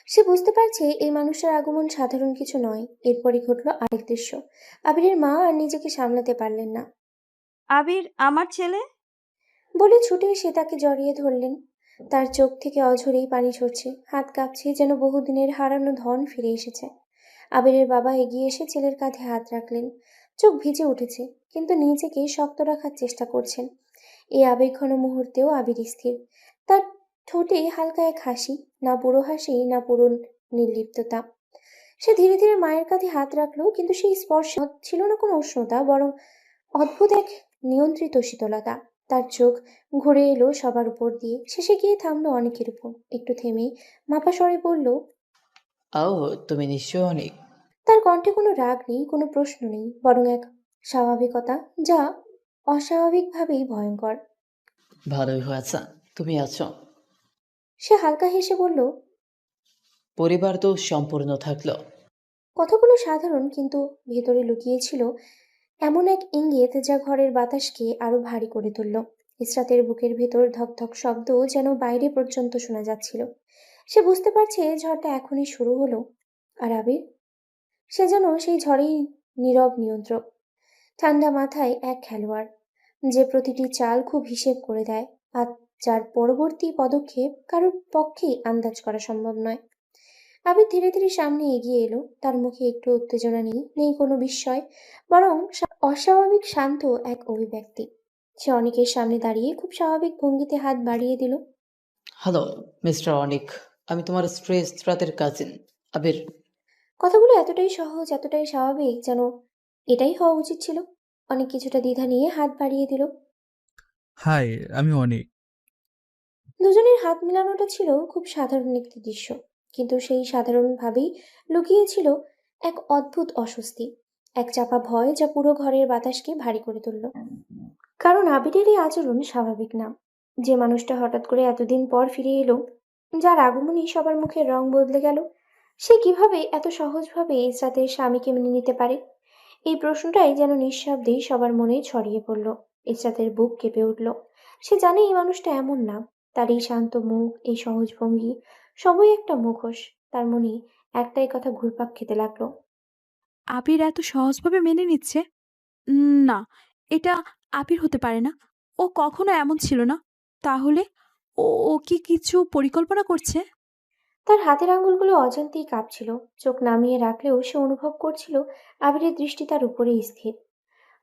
সে বুঝতে পারছে এই মানুষটার আগমন সাধারণ কিছু নয়। এরপরই ঘটল আরেক দৃশ্য। আবিরের মা আর নিজেকে সামলাতে পারলেন না। আবির, আমার ছেলে। বলে ছুটে এসে তাকে জড়িয়ে ধরলেন। তার চোখ থেকে অঝরেই পানি ঝরছে, হাত কাঁপছে, যেন বহুদিনের হারানো ধন ফিরে এসেছে। আবিরের বাবা এগিয়ে এসে ছেলের কাঁধে হাত রাখলেন। চোখ ভিজে উঠেছে, কিন্তু নিজেকে শক্ত রাখার চেষ্টা করছেন। এই আবেগঘন মুহূর্তেও আবির স্থির। তার ঠোঁটে হালকা এক হাসি, না পুরো হাসি না পুরো নির্লিপ্ততা। সে ধীরে ধীরে মায়ের কাঁধে হাত রাখলো, কিন্তু সেই স্পর্শ ছিল না কোনো উষ্ণতা, বরং অদ্ভুত এক নিয়ন্ত্রিত শীতলতা। তার চোখ ঘুরে এলো সবার উপর দিয়ে, শেষে গিয়ে থামলো অনেকের উপর। একটু থেমে মাপা স্বরে বলল, আও, তুমি নিশ্চয় অনেক। তার কণ্ঠে কোনো রাগ নেই, কোনো প্রশ্ন নেই, বরং এক স্বাভাবিকতা যা অস্বাভাবিকভাবেই ভয়ঙ্কর। ভালোই হয়েছে তুমি আছো। সে হালকা হেসে বলল, পরিবার তো সম্পূর্ণ থাকলো। কথাগুলো সাধারণ, কিন্তু ভেতরে লুকিয়েছিল এমন এক ইঙ্গিত যা ঘরের বাতাসকে আরো ভারী করে তুলল। ইসরাতের বুকের ভেতর ধকধক শব্দ যেন বাইরে পর্যন্ত শোনা যাচ্ছিল। সে বুঝতে পারছে ঝড়টা এখনই শুরু হলো। আর আবির, সে যেন সেই ঝড়েই নীরব নিয়ন্ত্রক। ঠান্ডা মাথায় এক খেলোয়াড়, যে প্রতিটি চাল খুব হিসেব করে দেয়, আর যার পরবর্তী পদক্ষেপ কারোর পক্ষেই আন্দাজ করা সম্ভব নয়। আবির ধীরে ধীরে সামনে এগিয়ে এলো। তার মুখে একটু উত্তেজনা নেই, নেই কোনো বিস্ময়, বরং অস্বাভাবিক শান্ত এক অভিব্যক্তি। সে অনেকের সামনে দাঁড়িয়ে খুব স্বাভাবিক ভঙ্গিতে হাত বাড়িয়ে দিল। হ্যালো মিস্টার অনিক, আমি তোমার স্ত্রী ইসরাতের কাজিন আবির। কথাগুলো এতটাই সহজ, এতটাই স্বাভাবিক, যেন এটাই হওয়া উচিত ছিল। অনেক কিছুটা দ্বিধা নিয়ে হাত বাড়িয়ে দিল। হাই, আমি অনেক। দুজনের হাত মেলানোটা ছিল খুব সাধারণ একটি দৃশ্য, কিন্তু সেই সাধারণভাবেই লুকিয়েছিল এক অদ্ভুত অস্বস্তি, এক চাপা ভয় যা পুরো ঘরের বাতাসকে ভারী করে তুলল। কারণ আবিরের এই আচরণ স্বাভাবিক না। যে মানুষটা হঠাৎ করে এতদিন পর ফিরে এলো, যার আগমনই সবার মুখের রং বদলে গেল, সে কিভাবে এত সহজভাবে ইসরাতের স্বামীকে মেনে নিতে পারে? এই প্রশ্নটাই যেন নিঃশব্দেই সবার মনে ছড়িয়ে পড়ল। ইসরাতের বুক কেঁপে উঠল। সে জানে এই মানুষটা এমন না। তার এই শান্ত মুখ, এই সহজ ভঙ্গি, সবই একটা মুখোশ। তার মনে একটাই কথা ঘুরপাক খেতে লাগলো। আবির এত সহজভাবে মেনে নিচ্ছে? না, এটা আবির হতে পারে না। ও কখনো এমন ছিল না। তাহলে ও কি কিছু পরিকল্পনা করছে? তার হাতের আঙ্গুলগুলো অজান্তেই কাঁপছিল। চোখ নামিয়ে রাখলেও সে অনুভব করছিল আবিরের দৃষ্টি তার উপরেই স্থির।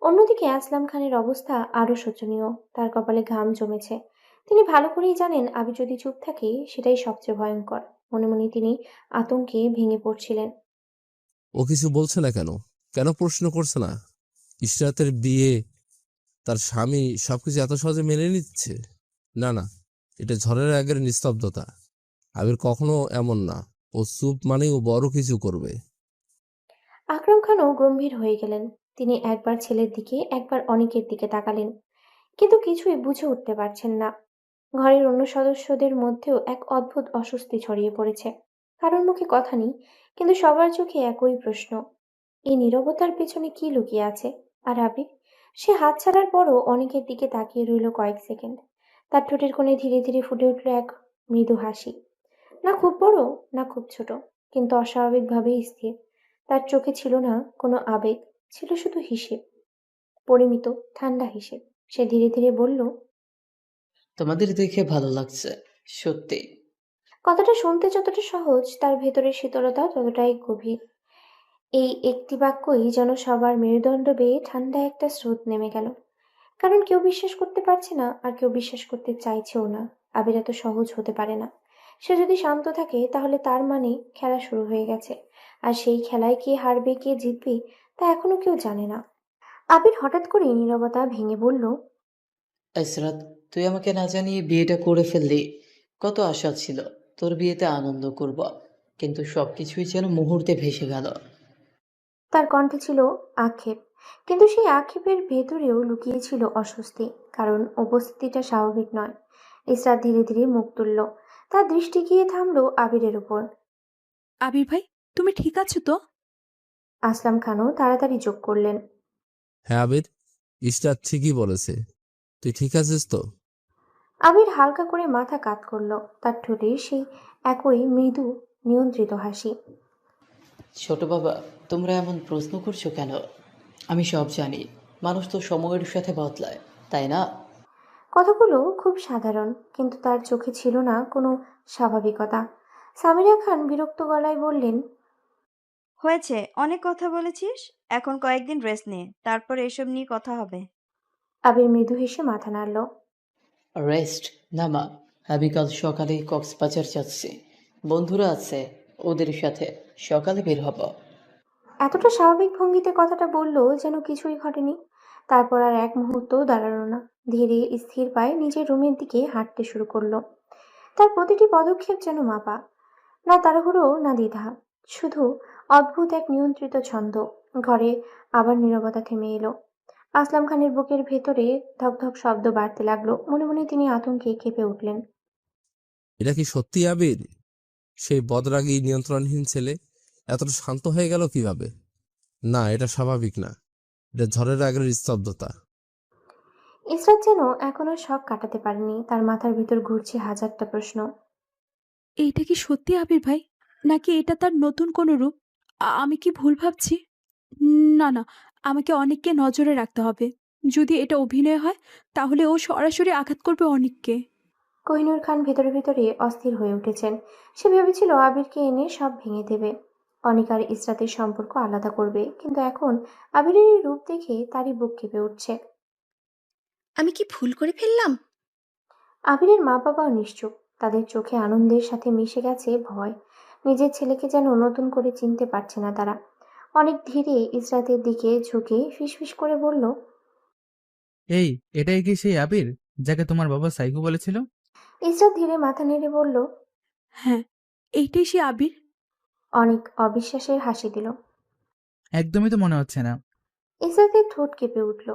অন্যদিকে আসলাম খানের অবস্থা আরো শোচনীয়। তার কপালে ঘাম জমেছে। তিনি ভালো করেই জানেন আবির যদি চুপ থাকে সেটাই সবচেয়ে ভয়ঙ্কর। মনে মনে তিনি আতঙ্কে ভেঙে পড়ছিলেন। ও কিছু বলছে না কেন? কেন প্রশ্ন করছে না? ইশরাতের বিয়ে, তার স্বামী, সবকিছু এত সহজে মেনে নিচ্ছে? না না, এটা ঝড়ের আগের নিস্তব্ধতা। আবির কখনো এমন না। ও চুপ মানেই ও বড় কিছু করবে। আকরাম খানও গম্ভীর হয়ে গেলেন। তিনি একবার ছেলের দিকে, একবার অনেকের দিকে তাকালেন, কিন্তু কিছুই বুঝে উঠতে পারছেন না। ঘরের অন্য সদস্যদের মধ্যেও এক অদ্ভুত অস্বস্তি ছড়িয়ে পড়েছে। কারোর মুখে কথা নেই, কিন্তু সবার চোখে একই প্রশ্ন, এই নীরবতার পেছনে কি লুকিয়ে আছে? আর আবির, সে হাত ছাড়ার পরও অনেকের দিকে তাকিয়ে রইল কয়েক সেকেন্ড। তার ঠোঁটের কোণে ধীরে ধীরে ফুটে উঠল এক মৃদু হাসি, না খুব বড়, না খুব ছোট, কিন্তু অস্বাভাবিকভাবেই স্থির। তার চোখে ছিল না কোনো আবেগ, ছিল শুধু হিসেব, পরিমিত ঠান্ডা হিসেব। সে ধীরে ধীরে বলল, তোমাদের দেখে ভালো লাগছে, সত্যি। কথাটা শুনতে যতটা সহজ, তার ভেতরের শীতলতা ততটাই গভীর। এই একটি বাক্যই যেন সবার মেরুদণ্ড বেয়ে ঠান্ডা একটা স্রোত নেমে গেল। কারণ কেউ বিশ্বাস করতে পারছে না, আর কেউ বিশ্বাস করতে চাইছেও না। আবির এত সহজ হতে পারে না। সে যদি শান্ত থাকে তাহলে তার মানে খেলা শুরু হয়ে গেছে। আর সেই খেলায় কে হারবে কে জিতবে তা এখনো কেউ জানে না। আবির হঠাৎ করে নীরবতা ভেঙে বলল, ইসরাত, তুই আমাকে না জানিয়ে বিয়েটা করে ফেললি। কত আশা ছিল তোর বিয়েতে আনন্দ করব, কিন্তু সবকিছুই যেন মুহূর্তে ভেসে গেল। তার কণ্ঠে ছিল আক্ষেপ, কিন্তু সেই আক্ষেপের ভেতরেও লুকিয়েছিল অস্বস্তি, কারণ উপস্থিতিটা স্বাভাবিক নয়। ইসরাত ধীরে ধীরে মুখ তুলল। তার দৃষ্টি গিয়ে থামলো আবিরের উপর। আবির ভাই, তুমি ঠিক আছো তো? আসলাম খানও তাড়াতাড়ি যোগ করলেন, হ্যাঁ আবির, ইশরাত ঠিকই বলেছে। তুই ঠিক আছিস তো? আবির হালকা করে মাথা কাত করল। তার ঠোঁটে সেই একই মৃদু নিয়ন্ত্রিত হাসি। ছোট বাবা, তোমরা এমন প্রশ্ন করছো কেন? আমি সব জানি। মানুষ তো সময়ের সাথে বদলায়, তাই না? কথাগুলো খুব সাধারণ, কিন্তু তার চোখে ছিল না কোনো স্বাভাবিকতা। সামিরা খান বিরক্ত গলায় বললেন, হয়েছে, অনেক কথা বলেছিস। এখন কয়েকদিন রেস্ট নে, তারপর এসব নিয়ে কথা হবে। আবির মৃদু হেসে মাথা নাড়ল। রেস্ট না মা, আমি কাল সকালে কক্সবাজার যাচ্ছি। বন্ধুরা আছে, ওদের সাথে সকালে বের হব। এতটা স্বাভাবিক ভঙ্গিতে কথাটা বলল যেন কিছুই ঘটেনি। তারপর আর এক মুহূর্তও দাঁড়ালো না। ধীরে স্থির পায়ে নিজের রুমের দিকে হাঁটতে শুরু করলো। তার প্রতিটি পদক্ষেপ যেন মাপা, না তাড়াহুড়ো না দ্বিধা, শুধু অদ্ভুত এক নিয়ন্ত্রিত ছন্দ। ঘরে আবার নীরবতা থেমে এলো। আসলাম খানের বুকের ভেতরে ধকধক শব্দ বাড়তে লাগলো। মনে মনে তিনি আতঙ্কে কেঁপে উঠলেন। এটা কি সত্যি আবির? সেই বদরাগী নিয়ন্ত্রণহীন ছেলে এতটা শান্ত হয়ে গেল কিভাবে? না, এটা স্বাভাবিক না। এটা ঝড়ের আগের স্তব্ধতা। ইসরাত যেন এখনো শখ কাটাতে পারেনি। তার মাথার ভিতর ঘুরছে হাজারটা প্রশ্ন। এইটা কি সত্যি আবির ভাই, নাকি এটা তার নতুন কোনো রূপ? আমি কি ভুল ভাবছি? না না, আমাকে অনেককে নজরে রাখতে হবে। যদি এটা অভিনয় হয় তাহলে ও সরাসরি আঘাত করবে অনেককে। কোহিনূর খান ভেতরে ভেতরে অস্থির হয়ে উঠেছেন। সে ভেবেছিল আবিরকে এনে সব ভেঙে দেবে, অনিক আর ইসরাতের সম্পর্ক আলাদা করবে, কিন্তু এখন আবিরের এই রূপ দেখে তারই বুক কেঁপে উঠছে। আমি কি ভুল করে ফেললাম? আবিরের মা বাবাও নিশ্চুপ। তাদের চোখে আনন্দের সাথে মিশে গেছে ভয়। নিজের ছেলেকে যেন নতুন করে চিনতে পারছে না তারা। অনেক ধীরে ইসরাতের দিকে ঝুঁকে ফিসফিস করে বলল। এই, এটাই কি সেই আবির যাকে তোমার বাবা সাইকো বলেছিল? ইসরাত ধীরে মাথা নেড়ে বলল। হ্যাঁ, এইটাই সে আবির। অনেক অবিশ্বাসের হাসি দিল। একদমই তো মনে হচ্ছে না। ইসরাতের ঠোঁট কেঁপে উঠল।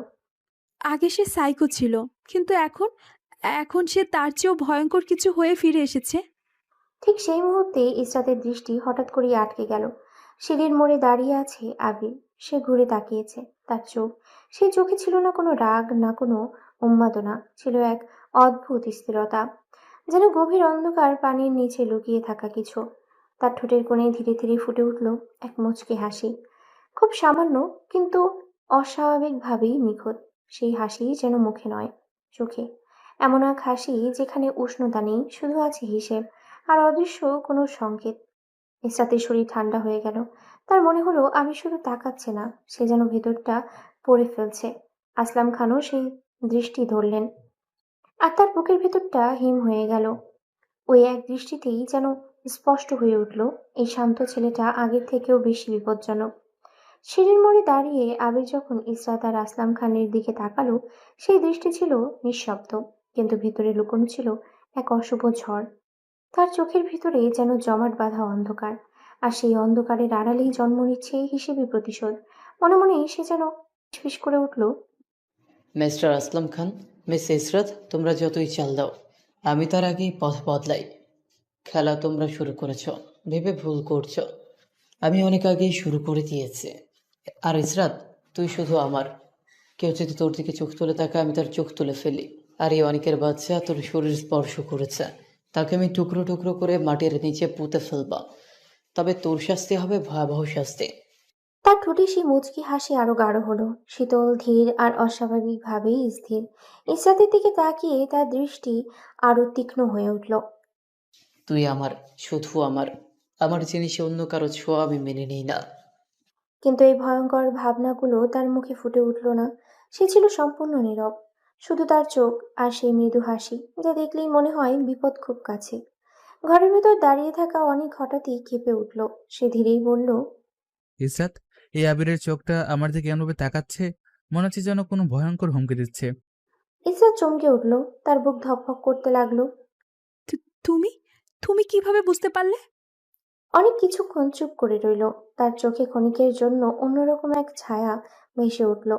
আগে সে সাইকো ছিল, কিন্তু এখন এখন সে তার চেয়েও ভয়ঙ্কর কিছু হয়ে ফিরে এসেছে। ঠিক সেই মুহূর্তে ইসরাতের দৃষ্টি হঠাৎ করেই আটকে গেল। সিঁড়ির মোড়ে দাঁড়িয়ে আছে আবির। সে ঘুরে তাকিয়েছে। তার চোখ, সেই চোখে ছিল না কোনো রাগ, না কোনো উন্মাদনা, ছিল এক অদ্ভুত স্থিরতা, যেন গভীর অন্ধকার পানির নিচে লুকিয়ে থাকা কিছু। তার ঠোঁটের কোণে ধীরে ধীরে ফুটে উঠল এক মুচকি হাসি। খুব সামান্য, কিন্তু অস্বাভাবিকভাবেই নিখুঁত। সেই হাসি যেন মুখে নয়, চোখে। এমন এক হাসি যেখানে উষ্ণতা নেই, শুধু আছে হিসেব আর অদৃশ্য কোনো সংকেত। ইসরাতের শরীর ঠান্ডা হয়ে গেল। তার মনে হলো আমি শুধু তাকাচ্ছে না, সে যেন ভেতরটা পড়ে ফেলছে। আসলাম খানও সেই দৃষ্টি ধরলেন, আর তার বুকের ভেতরটা হিম হয়ে গেল। ওই এক দৃষ্টিতেই যেন স্পষ্ট হয়ে উঠল এই শান্ত ছেলেটা আগের থেকেও বেশি বিপজ্জনক। সিঁড়ির মোড়ে দাঁড়িয়ে আবির যখন ইসরাত আর আসলাম খানের দিকে তাকালো, সেই দৃষ্টি ছিল নিঃশব্দ, কিন্তু ভিতরে লুকোনো ছিল এক অশুভ ঝড়। তার চোখের ভিতরে যেন জমাট বাঁধা অন্ধকার, আর সেই অন্ধকারের আড়ালেই জন্ম নিচ্ছে হিসেবে প্রতিশোধ। মনে মনে সে যেন ফিসফিস করে উঠল। মিস্টার আসলাম খান, মিস ইসরাত, তোমরা যতই চাল দাও, আমি তার আগেই পথ বদলাই। খেলা তোমরা শুরু করেছ, ভেবে ভুল করছো। আমি অনেক আগেই শুরু করে দিয়েছি। আর ইসরাত, তুই শুধু আমার। কেউ যদি তোর দিকে চোখ তুলে তাকে আমি তার চোখ তুলে ফেলি। আর এই অনেকের বাচ্চা তোর শরীর স্পর্শ করেছে, তাকে আমি টুকরো টুকরো করে মাটির নিচে পুঁতে ফেলবা। তবে তোর শাস্তি হবে ভয়াবহ শাস্তি। তার ঠোঁটে সেই মুচকি হাসি আরো গাঢ় হলো, শীতল, ধীর আর অস্বাভাবিকভাবেই স্থির। ইসরাতের দিকে তাকিয়ে তার দৃষ্টি আরো তীক্ষ্ণ হয়ে উঠল। তুই আমার, শুধু আমার। আমার জিনিসে অন্য কারো ছোঁয়া আমি মেনে নিই না। কিন্তু এই ভয়ঙ্কর ভাবনাগুলো তার মুখে ফুটে উঠল না। সে ছিল সম্পূর্ণ নীরব। শুধু তার চোখ আর সেই মৃদু হাসি, যা দেখলেই মনে হয় বিপদ খুব কাছে। ঘরের ভেতর দাঁড়িয়ে থাকা অনেক হঠাৎই কেঁপে উঠল। সে ধীরেই বলল। ইসরাত, এই আবিরের চোখটা আমার দিকে এমনভাবে তাকাচ্ছে, মনে হচ্ছে যেন কোনো ভয়ঙ্কর হুমকি দিচ্ছে। ইসরাত চমকে উঠল। তার বুক ধকফক করতে লাগলো। তুমি তুমি কিভাবে বুঝতে পারলে? অনেক কিছুক্ষণ চুপ করে রইল। তার চোখে ক্ষণিকের জন্য অন্যরকম এক ছায়া ভেসে উঠল।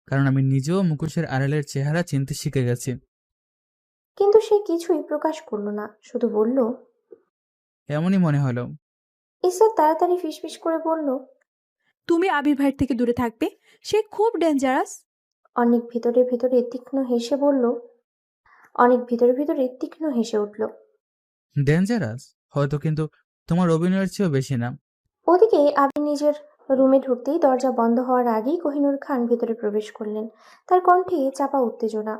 কারণ আমি নিজেও মুখোশের আড়ালের চেহারা চিনতে শিখে গেছি। কিন্তু সে কিছুই প্রকাশ করল না, শুধু বলল। এমনই মনে হলো। ইসরাত তাড়াতাড়ি ফিসফিস করে বলল। তুমি আবির ভাইয়ের থেকে দূরে থাকবে, সে খুব ডেঞ্জারাস। অনেক ভেতরে ভেতরে তীক্ষ্ণ হেসে বলল। অনেক ভিতরে ভিতরে তীক্ষ্ণ হেসে উঠল। ডেঞ্জারাস হয়তো, কিন্তু তোমার অভিনয়ের চেয়েও বেশি না। ওদিকে আবির নিজের রুমে ঢুকতেই দরজা বন্ধ হওয়ার আগেই কোহিনূর খান ভেতরে প্রবেশ করলেন। তার কণ্ঠে চাপা উত্তেজনা।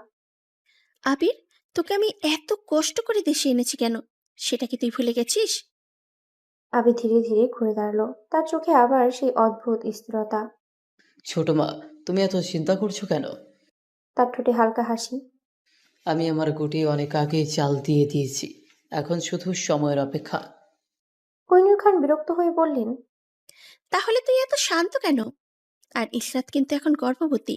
আবির, তোকে আমি এত কষ্ট করে দেশে এনেছি কেন? সেটা কি তুই ভুলে গেছিস? আবির ধীরে ধীরে ঘুরে দাঁড়ালো, তার চোখে আবার সেই অদ্ভুত স্থিরতা। ছোট মা, তুমি এত চিন্তা করছো কেন? তার ঠোঁটে হালকা হাসি। আমি আমার গুটি অনেক আগেই চাল দিয়ে দিয়েছি, এখন শুধু সময়ের অপেক্ষা। কোহিনূর খান বিরক্ত হয়ে বললেন, তাহলে তুই এত শান্ত কেন? আর ইসরাত কিন্তু এখন গর্ভবতী।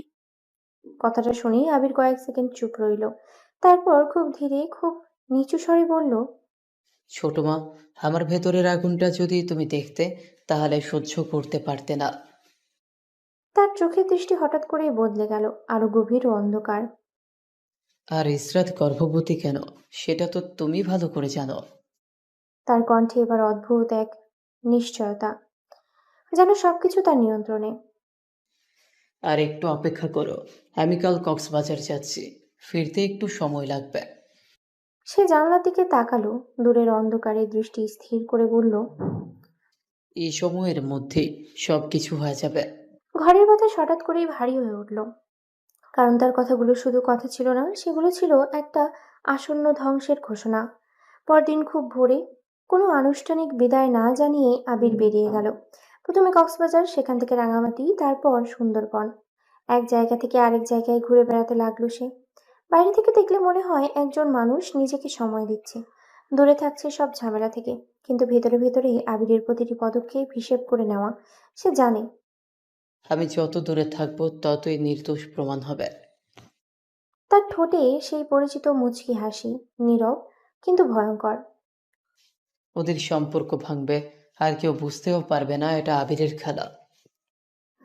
কথাটা শুনেই আবির কয়েক সেকেন্ড চুপ রইল, তারপর খুব ধীরে খুব নিচু স্বরে বলল, ছোট মা, আমার ভেতরের আগুনটা যদি তুমি দেখতে তাহলে সহ্য করতে পারতে না। তার চোখের দৃষ্টি হঠাৎ করেই বদলে গেল, আরো গভীর ও অন্ধকার। আর ইসরাত গর্ভবতী কেন সেটা তো তুমি ভালো করে জানো। তার কণ্ঠে এবার অদ্ভুত এক নিশ্চয়তা, যেন সবকিছু তার নিয়ন্ত্রণে। আর একটু অপেক্ষা করো, আমি কাল কক্সবাজার যাচ্ছি, ফিরতে একটু সময় লাগবে। সে জানলার দিকে তাকালো, দূরের অন্ধকারে দৃষ্টি স্থির করে বলল, এই সময়ের মধ্যেই সব কিছু হয়ে যাবে। ঘরের বাতাস হঠাৎ করেই ভারী হয়ে উঠল, কারণ তার কথাগুলো শুধু কথা ছিল না, সেগুলো ছিল একটা আসন্ন ধ্বংসের ঘোষণা। পরদিন খুব ভোরে, কোনো আনুষ্ঠানিক বিদায় না জানিয়ে আবির বেরিয়ে গেল। প্রথমে কক্সবাজার, সেখান থেকে রাঙামাটি, তারপর সুন্দরবন। এক জায়গা থেকে আরেক জায়গায় ঘুরে বেড়াতে লাগলো সে। বাইরে থেকে দেখলে মনে হয় একজন মানুষ নিজেকে সময় দিচ্ছে, দূরে থাকছে সব ঝামেলা থেকে, কিন্তু ভেতরে ভেতরেই আবিরের প্রতিটি পদক্ষেপ হিসেব করে নেওয়া। সে জানে আমি যত দূরে থাকবো ততই নির্দোষ প্রমাণ হবে। তার ঠোঁটে সেই পরিচিত মুচকি হাসি, নীরব কিন্তু ভয়ঙ্কর। ওদের সম্পর্ক ভাঙবে, আর কেউ বুঝতেও পারবে না এটা আবিরের খেলা।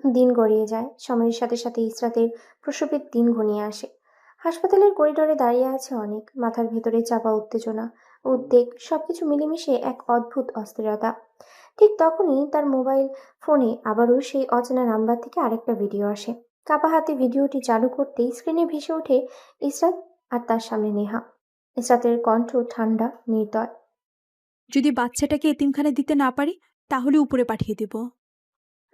দিন গড়িয়ে যায়, সময়ের সাথে সাথে ইসরাতের প্রসবের দিন ঘনিয়ে আসে। হাসপাতালের করিডোরে দাঁড়িয়ে আছে অনেক, মাথার ভেতরে চাপা উত্তেজনা, উদ্বেগ, সবকিছু মিলেমিশে এক অদ্ভুত অস্থিরতা। ঠিক তখনই তার মোবাইল ফোনে আবারও সেই অচেনা নাম্বার থেকে আরেকটা ভিডিও আসে। কাপা হাতে ভিডিওটি চালু করতেই স্ক্রিনে ভেসে ওঠে ইসরাত, আর তার সামনে নেহা। ইসরাতের কণ্ঠ ঠান্ডা, নির্দয়। যদি বাচ্চাটাকে এতিমখানে দিতে না পারি তাহলে উপরে পাঠিয়ে দেব।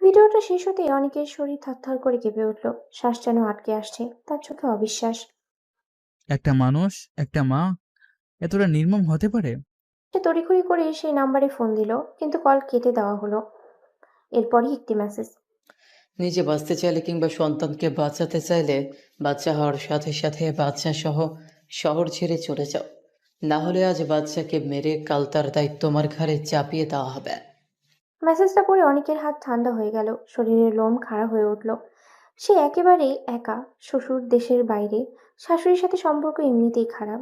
ভিডিওটা শেষ হতেই অনেকের শরীর থরথর করে কেঁপে উঠল, শ্বাস যেন আটকে আসছে, তার চোখে অবিশ্বাস। একটা মানুষ, একটা মা এতটা নির্মম হতে পারে? সে তড়িঘড়ি করে সেই নাম্বারে ফোন দিল, কিন্তু কল কেটে দেওয়া হলো। এরপরই একটি মেসেজ, নিজে বাঁচতে চাইলে কিংবা সন্তানকে বাঁচাতে চাইলে বাচ্চা হওয়ার সাথে সাথে বাচ্চা সহ শহর ছেড়ে চলে যাও, না হলে আজ বাচ্চাকে মেরে কাল তার দায়িত্ব তোমার ঘাড়ে চাপিয়ে দেওয়া হবে। মেসেজটা পড়ে অনেকের হাত ঠান্ডা হয়ে গেল, শরীরের লোম খাড়া হয়ে উঠল। সে একেবারে একা, শ্বশুর দেশের বাইরে, শাশুড়ির সাথে সম্পর্ক এমনিতেই খারাপ।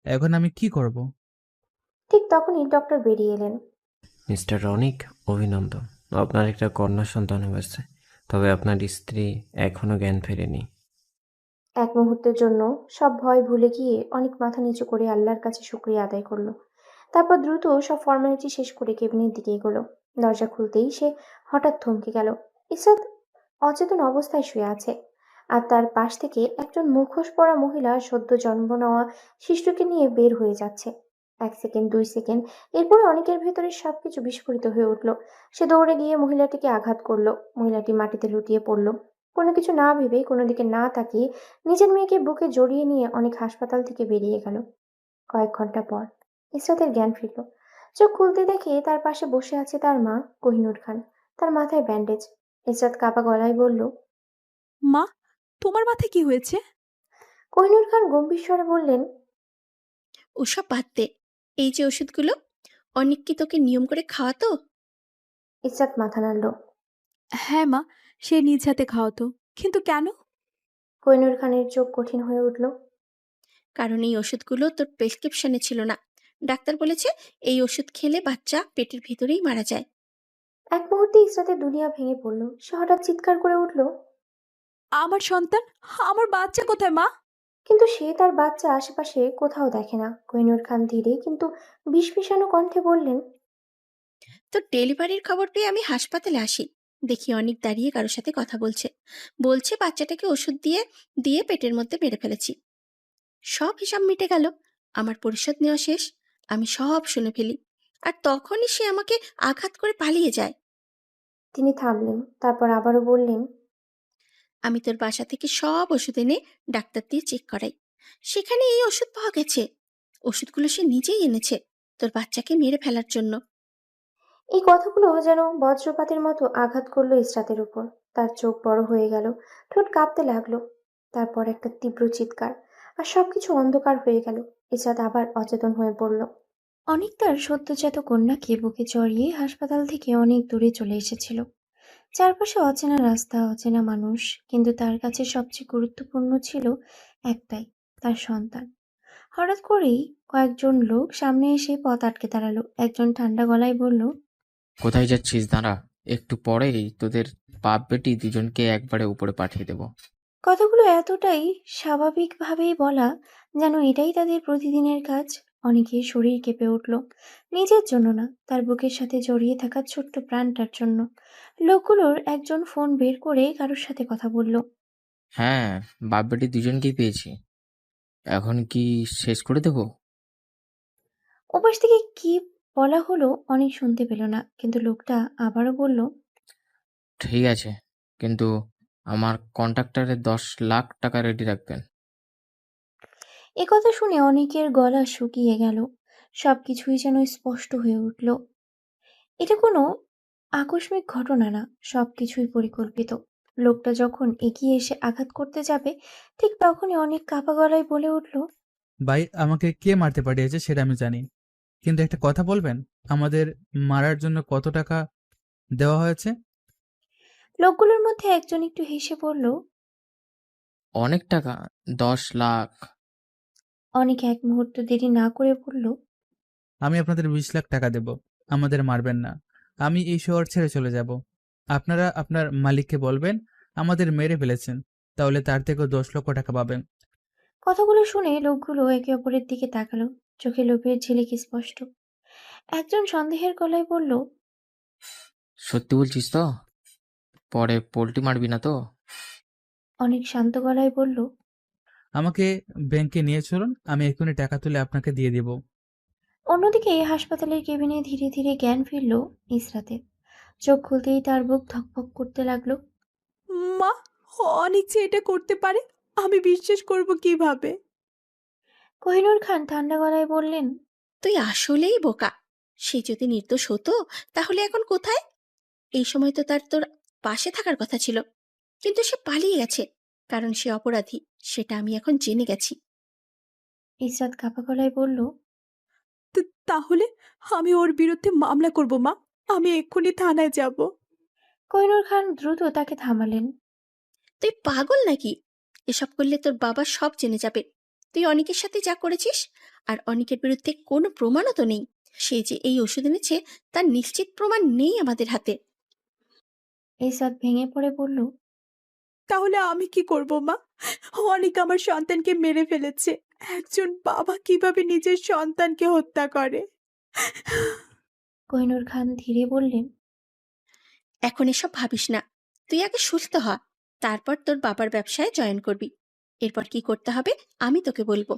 এখন আমি কি করব? ঠিক তখনই ডক্টর বেরিয়ে এলেন। মিস্টার রনিক, অভিনন্দন, আপনার একটা কন্যা সন্তান হয়েছে, তবে আপনার স্ত্রী এখনো জ্ঞান ফেরেনি। এক মুহূর্তের জন্য সব ভয় ভুলে গিয়ে অনেক মাথা নিচু করে আল্লাহর কাছে শুকরিয়া আদায় করলো। তারপর দ্রুত সব ফর্মালিটি শেষ করে কেবিনের দিকে এগোলো। দরজা খুলতেই সে হঠাৎ থমকে গেল। ইসরাত অচেতন অবস্থায় শুয়ে আছে, আর তার পাশ থেকে একজন মুখোশ পরা মহিলা সদ্য জন্ম নেওয়া শিশুকে নিয়ে বের হয়ে যাচ্ছে। 1 সেকেন্ড, 2 সেকেন্ড, এরপরে অনেকের ভেতরে সবকিছু বিস্ফোরিত হয়ে উঠল। সে দৌড়ে গিয়ে মহিলাটিকে আঘাত করলো, মহিলাটি মাটিতে লুটিয়ে পড়ল। কোনো কিছু না ভেবে, কোনো দিকে না তাকিয়ে নিজের মেয়েকে বুকে জড়িয়ে নিয়ে অনেক হাসপাতাল থেকে বেরিয়ে গেল। কয়েক ঘন্টা পর ইসরাতের জ্ঞান ফিরল। চোখ খুলতে দেখে তার পাশে বসে আছে তার মা কোহিনূর খান, তার মাথায় ব্যান্ডেজ। ইসরাত কাঁপা গলায় বলল, মা, তোমার মাথায় কি হয়েছে? কোহিনূর খান গম্ভীর স্বরে বললেন, ওসব বাদ দে। এই যে ওষুধগুলো, অনেক কি তোকে নিয়ম করে খাওয়াতো? ইসরাত মাথা নাড়ল। হ্যাঁ মা, সে নিজ হাতে খাওয়াতো। কিন্তু কেন? কোহিনূর খানের চোখ কঠিন হয়ে উঠল। কারণ এই ওষুধগুলো তোর প্রেসক্রিপশনে ছিল না। ডাক্তার বলেছে এই ওষুধ খেলে বাচ্চা পেটের ভিতরেই মারা যায়। এক মুহূর্তে ইসরাতের দুনিয়া ভেঙে পড়ল। সে হঠাৎ চিৎকার করে উঠল, আমার সন্তান, আমার বাচ্চা কোথায় মা? কিন্তু সে তার বাচ্চা আশেপাশে কোথাও দেখে না। কোহিনূর খান ধীরে কিন্তু বিষ মিশানো কণ্ঠে বললেন, তোর ডেলিভারির খবর পেয়ে আমি হাসপাতালে আসি, দেখি অনেক দাঁড়িয়ে কারোর সাথে কথা বলছে। বলছে বাচ্চাটাকে ওষুধ দিয়ে দিয়ে পেটের মধ্যে মেরে ফেলেছি। সব হিসাব মিটে গেল, আমার পরিশোধ নেওয়া শেষ। আমি সব শুনে ফেলি, আর তখনই সে আমাকে আঘাত করে পালিয়ে যায়। তিনি থামলেন, তারপর আবারও বললেন, আমি তোর বাসা থেকে সব ওষুধ এনে ডাক্তার দিয়ে চেক করাই, সেখানে এই ওষুধ পাওয়া গেছে। ওষুধগুলো সে নিজেই এনেছে তোর বাচ্চাকে মেরে ফেলার জন্য। এই কথাগুলো যেন বজ্রপাতের মতো আঘাত করলো ইসরাতের উপর। তার চোখ বড় হয়ে গেল, ঠোঁট কাঁপতে লাগলো। তারপর একটা তীব্র চিৎকার, আর সবকিছু অন্ধকার হয়ে গেল। ইসরাত আবার অচেতন হয়ে পড়ল। অনেক তার সদ্যজাত কন্যাকে বুকে জড়িয়ে হাসপাতাল থেকে অনেক দূরে চলে এসেছিল। চারপাশে অচেনা রাস্তা, অচেনা মানুষ, কিন্তু তার কাছে সবচেয়ে গুরুত্বপূর্ণ ছিল একটাই, তার সন্তান। হঠাৎ করেই কয়েকজন লোক সামনে এসে পথ আটকে দাঁড়ালো। একজন ঠান্ডা গলায় বলল, কোথায় যাচ্ছিস? দাঁড়া, একটু পরেই তোদের বাপ বেটি দুজনকে একবারে উপরে পাঠিয়ে দেব। কথাগুলো এতটাই স্বাভাবিকভাবেই বলা, যেন এটাই তাদের প্রতিদিনের কাজ। অনেকের শরীর কেঁপে উঠল, নিজের জন্য না, তার বুকের সাথে জড়িয়ে থাকা ছোট্ট প্রাণটার জন্য। লোকগুলোর একজন ফোন বের করে কারোর সাথে কথা বলল। হ্যাঁ, বাপ বেটি দুজনকেই পেয়েছি। এখন কি শেষ করে দেব? ওপাশ থেকে কি বলা হলো অনেক শুনতে পেল না, কিন্তু লোকটা আবারও বলল, ঠিক আছে, কিন্তু আমার কন্ট্রাক্টরে 10 লাখ টাকা রেডি রাখবেন। একথা শুনে অনেকের গলা শুকিয়ে গেল, সবকিছুই যেন স্পষ্ট হয়ে উঠল। এটা কোনো আকস্মিক ঘটনা না, সবকিছুই পরিকল্পিত। লোকটা যখন এগিয়ে এসে আঘাত করতে যাবে, ঠিক তখনই অনেক কাপা গলায় বলে উঠল, ভাই, আমাকে কে মারতে পাঠিয়েছে সেটা আমি জানি, কিন্তু একটা কথা বলবেন, আমাদের মারার জন্য কত টাকা দেওয়া হয়েছে? লোকগুলোর মধ্যে একজন একটু হেসে বলল, অনেক টাকা, 10 লাখ। অনেক এক মুহূর্ত দেরি না করে বলল, আমি আপনাদের 20 লাখ টাকা দেব, আমাদের মারবেন না। আমি এই শহর ছেড়ে চলে যাব। আপনারা আপনার মালিককে বলবেন আমাদের মেরে ফেলেছেন, তাহলে তার থেকেও 10 লক্ষ টাকা পাবেন। কথাগুলো শুনে লোকগুলো একে অপরের দিকে তাকালো, চোখে লোভের ঝিলিক স্পষ্ট। একজন সন্দেহের গলায় বলল, সত্যি বলছিস তো? পরে পোল্টি মারবি না তো? অনেক শান্ত গলায় বলল, আমাকে ব্যাংকে নিয়ে চলুন, আমি এক্ষুনি টাকা তুলে আপনাকে দিয়ে দেব। অন্যদিকে হাসপাতালের কেবিনে ধীরে ধীরে জ্ঞান ফিরল ইসরাতের। চোখ খুলতেই তার বুক ধকফক করতে লাগলো। মা, অনেক যে এটা করতে পারে, আমি বিশ্বাস করব কিভাবে? কোহিনূর খান ঠান্ডা গলায় বললেন, তুই আসলেই বোকা। সে যদি নির্দোষ হতো তাহলে এখন কোথায়? এই সময় তো তার তোর পাশে থাকার কথা ছিল, কিন্তু সে পালিয়ে গেছে, কারণ সে অপরাধী, সেটা আমি এখন জেনে গেছি। ইসরাত কাপা গলায় বলল, তাহলে আমি ওর বিরুদ্ধে মামলা করব মা, আমি এক্ষুনি থানায় যাব। কোহিনূর খান দ্রুত তাকে থামালেন। তুই পাগল নাকি? এসব করলে তোর বাবা সব জেনে যাবে। তুই অনিকের সাথে যা করেছিস, আর অনিকের বিরুদ্ধে কোনো প্রমাণও তো নেই। সে যে এই ওষুধ এনেছে তার নিশ্চিত প্রমাণ নেই আমাদের হাতে। ইসরাত ভেঙে পড়ে বলল, তাহলে আমি কি করব মা? অনেক আমার সন্তানকে মেরে ফেলেছে। একজন বাবা কিভাবে নিজের সন্তানকে হত্যা করে? কোহিনূর খান ধীরে বললেন, এখন এসব ভাবিস না, তুই আগে সুস্থ হ, তারপর তোর বাবার ব্যবসায় জয়েন করবি। এরপর কি করতে হবে আমি তোকে বলবো।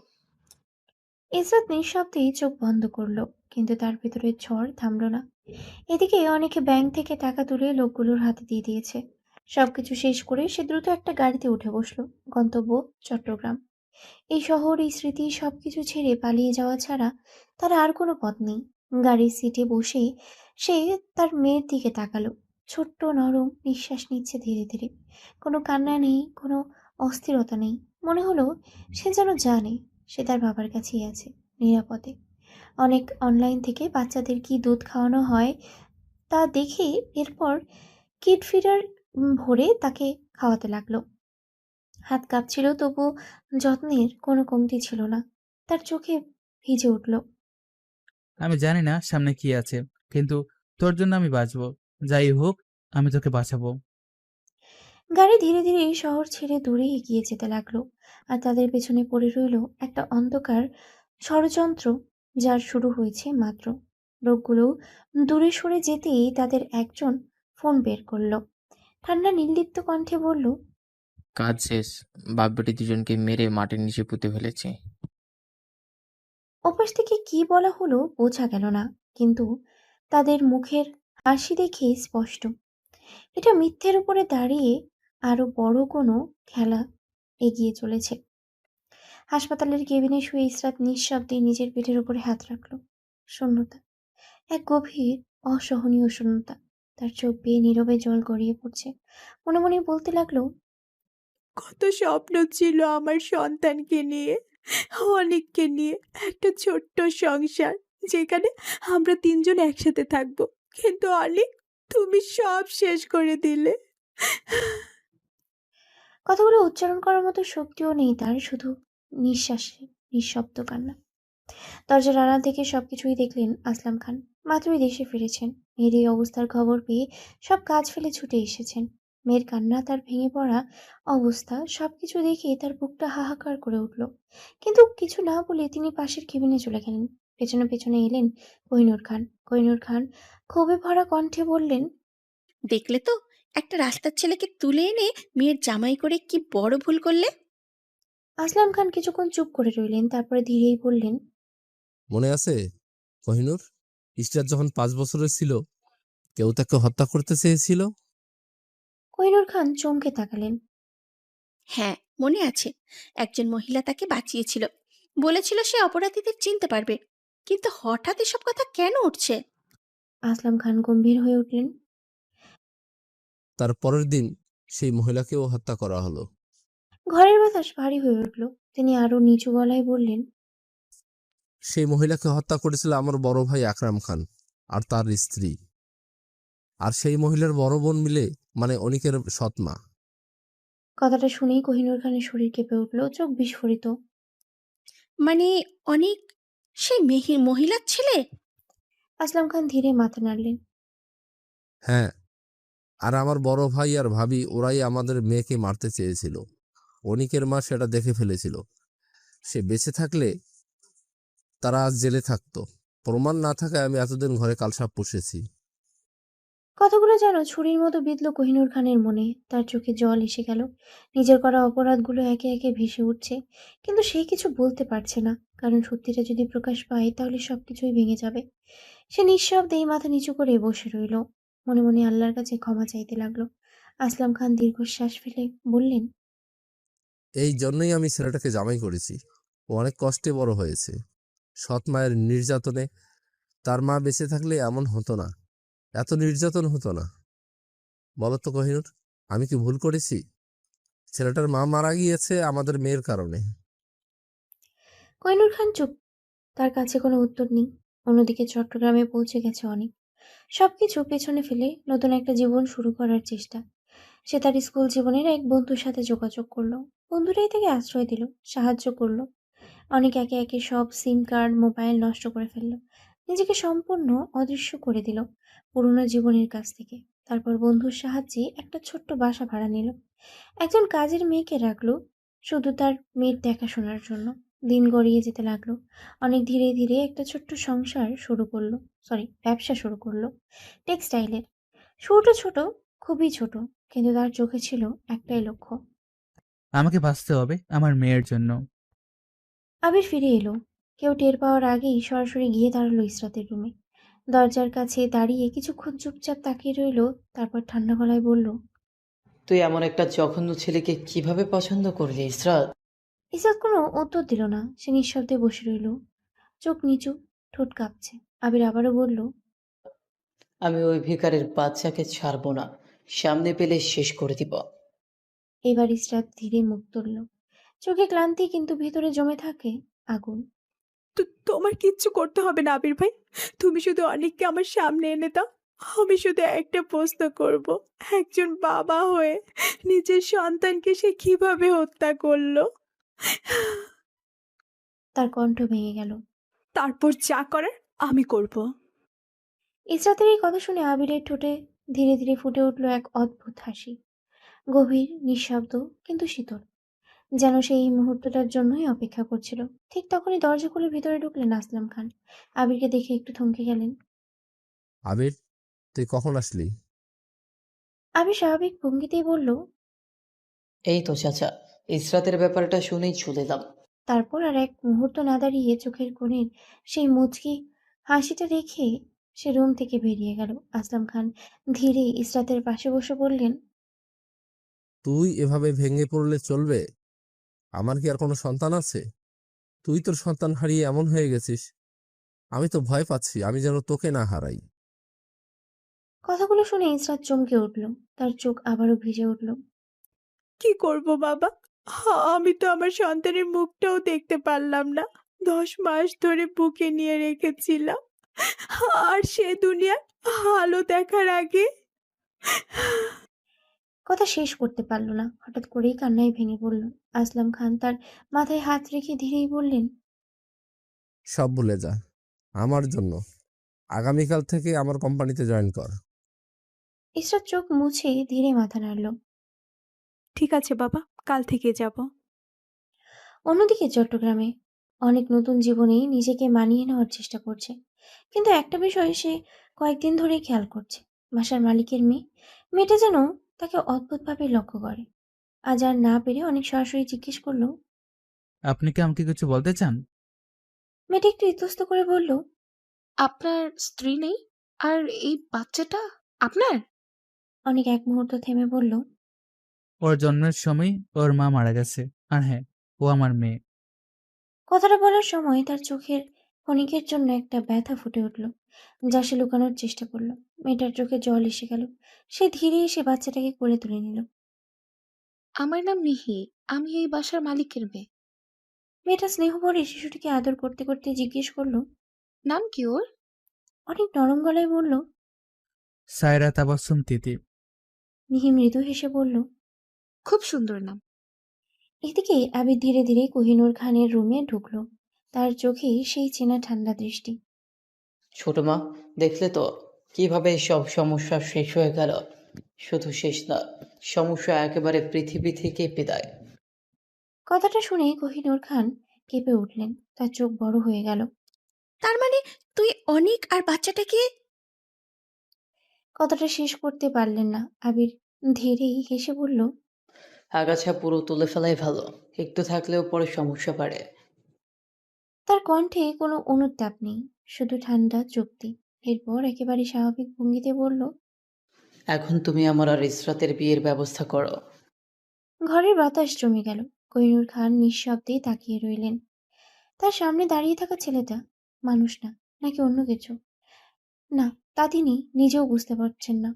ইসরাত নিঃশব্দেই চোখ বন্ধ করলো, কিন্তু তার ভেতরে ঝড় থামল না। এদিকে অনেকে ব্যাংক থেকে টাকা তুলে লোকগুলোর হাতে দিয়ে দিয়েছে। সবকিছু শেষ করে সে দ্রুত একটা গাড়িতে উঠে বসলো। গন্তব্য চট্টগ্রাম। এই শহর, এই স্মৃতি, সবকিছু ছেড়ে পালিয়ে যাওয়া ছাড়া তার আর কোনো পথ নেই। গাড়ির সিটে বসে সে তার মেয়ের দিকে তাকালো। ছোট্ট নরম নিঃশ্বাস নিচ্ছে ধীরে ধীরে। কোনো কান্না নেই, কোনো অস্থিরতা নেই। মনে হলো সে যেন জানে সে তার বাবার কাছেই আছে, নিরাপদে। অনেক অনলাইন থেকে বাচ্চাদের কি দুধ খাওয়ানো হয় তা দেখে এরপর কিড ফিডার ভরে তাকে খাওয়াতে লাগলো। হাত কাঁপছিল, তবু যত্নের কোনো কমতি ছিল না। তার চোখে ভিজে উঠল। আমি জানি না সামনে কি আছে, কিন্তু তোর জন্য আমি বাঁচবো। যাই হোক, আমি তোকে বাঁচাবো। গাড়ি ধীরে ধীরে এই শহর ছেড়ে দূরে এগিয়ে যেতে লাগলো, আর তাদের পেছনে পড়ে রইল একটা অন্ধকার ষড়যন্ত্র, যার শুরু হয়েছে মাত্র। লোকগুলো দূরে সরে যেতেই তাদের একজন ফোন বের করলো। ঠান্ডা নির্লিপ্ত কণ্ঠে বলল, কাজ শেষ। বাপ বেটি দুজনকে মেরে মাটির নিচে পুঁতে ফেলেছি। ওপাশ থেকে কি বলা হলো বোঝা গেল না, কিন্তু তাদের মুখের হাসি দেখে স্পষ্ট এটা মিথ্যের উপরে দাঁড়িয়ে আরো বড় কোনো খেলা এগিয়ে চলেছে। হাসপাতালের কেবিনে শুয়ে ইসরাত নিঃশব্দে নিজের পেটের উপরে হাত রাখল। শূন্যতা, এক গভীর অসহনীয় শূন্যতা। তার চোখ বেয়ে নীরবে জল গড়িয়ে পড়ছে। মনে মনে বলতে লাগলো, কত স্বপ্ন ছিল আমার সন্তানকে নিয়ে, অনেককে নিয়ে, একটা ছোট্ট সংসার যেখানে আমরা তিনজন একসাথে থাকবো, কিন্তু অনেক, তুমি সব শেষ করে দিলে। কথাগুলো উচ্চারণ করার মতো শক্তিও নেই তার, শুধু নিঃশ্বাসে নিঃশব্দ কান্না। দরজার আড়াল থেকে সবকিছুই দেখলেন আসলাম খান। মাত্রই দেশে ফিরেছেন। মেয়ের এই অবস্থার খবর পেয়ে সব কাজ ফেলে ছুটে এসেছেন। মেয়ের কান্না, তার ভেঙে পড়া অবস্থা, সবকিছু দেখে তার বুকটা হাহাকার করে উঠল। কিন্তু কিছু না বলে তিনি পাশের কেবিনে চলে গেলেন। পেছনে পেছনে এলেন কোহিনূর খান। কোহিনূর খান ক্ষোভে ভরা কণ্ঠে বললেন, দেখলে তো, একটা রাস্তার ছেলেকে তুলে এনে মেয়ের জামাই করে কি বড় ভুল করলে। আসলাম খান কিছুক্ষণ চুপ করে রইলেন, তারপরে ধীরেই বললেন, মনে আছে কোহিনূর, ইশরাত যখন 5 বছরের ছিল কেউ তাকে হত্যা করতে চেয়েছিল? কোহিনূর খান চমকে তাকালেন। হ্যাঁ, মনে আছে। একজন মহিলা তাকে বাঁচিয়েছিল, বলেছিল সে অপরাধীদের চিনতে পারবে। কিন্তু হঠাৎ এসব কথা কেন উঠছে? আসলাম খান গম্ভীর হয়ে উঠলেন। তার পরের দিন সেই মহিলাকেও হত্যা করা হলো। ঘরের বাতাস ভারী হয়ে উঠল। তিনি আরো নিচু গলায় বললেন, সেই মহিলাকে হত্যা করেছিল আমার বড় ভাই আকরাম খান আর তার স্ত্রী, আর সেই মহিলার বড় বোন মিলে, মানে অনিকের সৎমা। কথাটা শুনেই কোহিনূর খানের শরীর কেঁপে উঠল, চোখ বিস্ফোরিত। মানে অনেক, সেই মহিলার ছেলে? আসলাম খান ধীরে মাথা নাড়লেন। হ্যাঁ, আর আমার বড় ভাই আর ভাবি ওরাই আমাদের মেয়েকে মারতে চেয়েছিল। অনিকের মা সেটা দেখে ফেলেছিল। সে বেঁচে থাকলে তারা আজ জেলে থাকতো। প্রমাণ না থাকায় আমি এতদিন ঘরে কালসাপ পুষেছি। কথাগুলো যেন ছুরির মতো বিঁধল কোহিনূর খানের মনে। তার চোখে জল এসে গেল। নিজের করা অপরাধগুলো একে একে ভেসে উঠছে, কিন্তু সে কিছু বলতে পারছে না, কারণ সত্যিটা যদি প্রকাশ পায় তাহলে সবকিছুই ভেঙে যাবে। সে নিঃশব্দেই মাথা নিচু করে বসে রইল। মনে মনে আল্লাহর কাছে ক্ষমা চাইতে লাগলো। আসলাম খান দীর্ঘশ্বাস ফেলে বললেন, এই জন্যই আমি ছেলেটাকে জামাই করেছি। ও অনেক কষ্টে বড় হয়েছে, সৎ মায়ের নির্যাতনে। তার মা বেঁচে থাকলে এমন হতো না, এত নির্যাতন হতো না। বলো তো কোহিনূর, আমি কি ভুল করেছি? ছেলেটার মা মারা গিয়েছে আমাদের মেয়ের কারণে। কোহিনূর খান চুপ। তার কাছে কোনো উত্তর নেই। অন্যদিকে চট্টগ্রামে পৌঁছে গেছে অনেক। সবকিছু পেছনে ফেলে নতুন একটা জীবন শুরু করার চেষ্টা। সে তার স্কুল জীবনের এক বন্ধুর সাথে যোগাযোগ করলো। বন্ধুরাই তাকে আশ্রয় দিল, সাহায্য করলো। অনেক একে একে সব সিম কার্ড, মোবাইল নষ্ট করে ফেললো। নিজেকে সম্পূর্ণ অদৃশ্য করে দিল পুরনো জীবনের কাছ থেকে। তারপর বন্ধুর সাহায্যে একটা ছোট্ট বাসা ভাড়া নিল। একজন কাজের মেয়েকে রাখলো, শুধু তার মেয়ের দেখাশোনার জন্য। দিন গড়িয়ে যেতে লাগলো। অনেক ধীরে ধীরে একটা ছোট্ট সংসার শুরু করলো, ব্যবসা শুরু করলো টেক্সটাইলের। শুরুটা ছোট, খুবই ছোট, কিন্তু তার চোখে ছিল একটাই লক্ষ্য। আমাকে বাঁচতে হবে আমার মেয়ের জন্য। আবির ফিরে এলো। কেউ টের পাওয়ার আগেই সরাসরি গিয়ে দাঁড়ালো ইসরাতের রুমে। দরজার কাছে দাঁড়িয়ে কিছুক্ষণ চুপচাপ তাকিয়ে রইল, তারপর ঠান্ডা গলায় বলল, তুই এমন একটা জঘন্য ছেলেকে কিভাবে পছন্দ করলি ইসরাত? ইসরাত কোনো উত্তর দিল না। সে নিঃশব্দে বসে রইল, চোখ নিচু, ঠোঁট কাঁপছে। আবির আবারও বলল, আমি ওই ভিখারির বাচ্চাকে ছাড়বো না, সামনে পেলে শেষ করে দিব। এবার ইসরাত ধীরে মুখ তুলল। চোখে ক্লান্তি, কিন্তু ভেতরে জমে থাকে আগুন। তোমার কিচ্ছু করতে হবে না আবির ভাই, তুমি শুধু অনেককে আমার সামনে এনে দাও। আমি শুধু একটা প্রশ্ন করব, একজন বাবা হয়ে নিজের সন্তানকে সে কিভাবে হত্যা করলো? তার কণ্ঠ ভেঙে গেল। তারপর যা করার আমি করব। ইসরাতের এই কথা শুনে আবিরের ঠোঁটে ধীরে ধীরে ফুটে উঠল এক অদ্ভুত হাসি। গভীর, নিঃশব্দ, কিন্তু শীতল, যেন সে এই মুহূর্তটার জন্যই অপেক্ষা করছিল। ঠিক তখনই দরজা খুলে ভিতরে ঢুকলেন আসলাম খান। আবিরকে দেখে একটু থমকে গেলেন। আবির, তুই কখন আসলি? আবির স্বাভাবিক ভঙ্গিতেই বলল, এই তো চাচা, ইসরাতের ব্যাপারটা শুনেই চলে এলাম। তারপর আর এক মুহূর্ত না দাঁড়িয়ে চোখের কোণের সেই মুচকি হাসিটা রেখে সে রুম থেকে বেরিয়ে গেল। আসলাম খান ধীরে ইসরাতের পাশে বসে বললেন, তুই এভাবে ভেঙে পড়লে চলবে? আমার কি আর কোনো সন্তান আছে? তুই তোর সন্তান হারিয়ে এমন হয়ে গেছিস, আমি তো ভয় পাচ্ছি আমি যেন তোকে না হারাই। কথাগুলো শুনে ইসরাত চমকে উঠল। তার চোখ আবারও ভিজে উঠল। কি করব বাবা? আমি তো আমার সন্তানের মুখটাও দেখতে পারলাম না। 10 মাস ধরে বুকে নিয়ে রেখেছিলাম। আর সে দুনিয়ার আলো দেখার আগে। কথা শেষ করতে পারল না, হঠাৎ করেই কান্নায় ভেঙে পড়ল। আসলাম খান তার মাথায় হাত রেখে ধীরেই বললেন, সব ভুলে যা আমার জন্য। আগামীকাল থেকে আমার কোম্পানিতে জয়েন কর। ইসরাত চোখ মুছে ধীরে মাথা নাড়ল। ঠিক আছে বাবা, কাল থেকে যাব। অন্যদিকে চট্টগ্রামে অনেক নতুন জীবনেই নিজেকে মানিয়ে নেওয়ার চেষ্টা করছে, কিন্তু একটা বিষয় সে কয়েকদিন ধরেই খেয়াল করছে। বাসার মালিকের মেয়েটা যেন তাকে অদ্ভুতভাবে লক্ষ্য করে। আজ আর না পেরে অনেক সরাসরি জিজ্ঞেস করলো। আপনি কি আমাকে কিছু বলতে চান? মেয়েটা একটু ইতস্ত করে বলল, আপনার স্ত্রী নেই? আর এই বাচ্চাটা আপনার? অনেক এক মুহূর্ত থেমে বলল, ওর জন্মের সময় ওর মা মারা গেছে। আর হ্যাঁ, ও আমার মেয়ে। কথাটা বলার সময় তার চোখের ক্ষণিকের জন্য একটা ব্যথা ফুটে উঠল, যা সে লুকানোর চেষ্টা করলো। মেয়েটার চোখে জল এসে গেল। সে ধীরে এসে বাচ্চাটাকে কোলে তুলে নিল। আমার নাম মিহি। আমি এই বাসার মালিকের মেয়ে। মেয়েটা স্নেহ ভরে শিশুটিকে আদর করতে করতে জিজ্ঞেস করলো। নাম কি ওর? অনেক নরম গলায় বলল, সায়রা তাবাসসুম তিতি। মিহি মৃদু হেসে বলল, খুব সুন্দর নাম। এদিকে আবির ধীরে ধীরে কোহিনূর খানের রুমে ঢুকলো। তার চোখে সেই চেনা ঠান্ডা দৃষ্টি। ছোট মা, দেখলে তো কিভাবে সব সমস্যা শেষ হয়ে গেল। শুধু শেষ না, সমস্যা একেবারে পৃথিবী থেকে বিদায়। কথাটা শুনে কোহিনূর খান কেঁপে উঠলেন। তার চোখ বড় হয়ে গেল। তার মানে তুই অনিক আর বাচ্চাটাকে? কথাটা শেষ করতে পারলেন না। আবির ধীরেই হেসে বলল, আগাছা পুরো তুলে ফেলাই ভালো, একটু থাকলেও পরে সমস্যা বাড়ে। তার কণ্ঠে কোনো অনুতাপ নেই, শুধু ঠান্ডা চুক্তি। এরপর একেবারে স্বাভাবিক ভঙ্গিতে বলল, এখন তুমি আমার আর ইসরাতের বিয়ের ব্যবস্থা করো। ঘরের বাতাস জমে গেল। কোহিনূর খান নিঃশব্দে তাকিয়ে রইলেন। তার সামনে দাঁড়িয়ে থাকা ছেলেটা মানুষ না, নাকি অন্য কিছু, না তা তিনি নিজেও বুঝতে পারছেন না।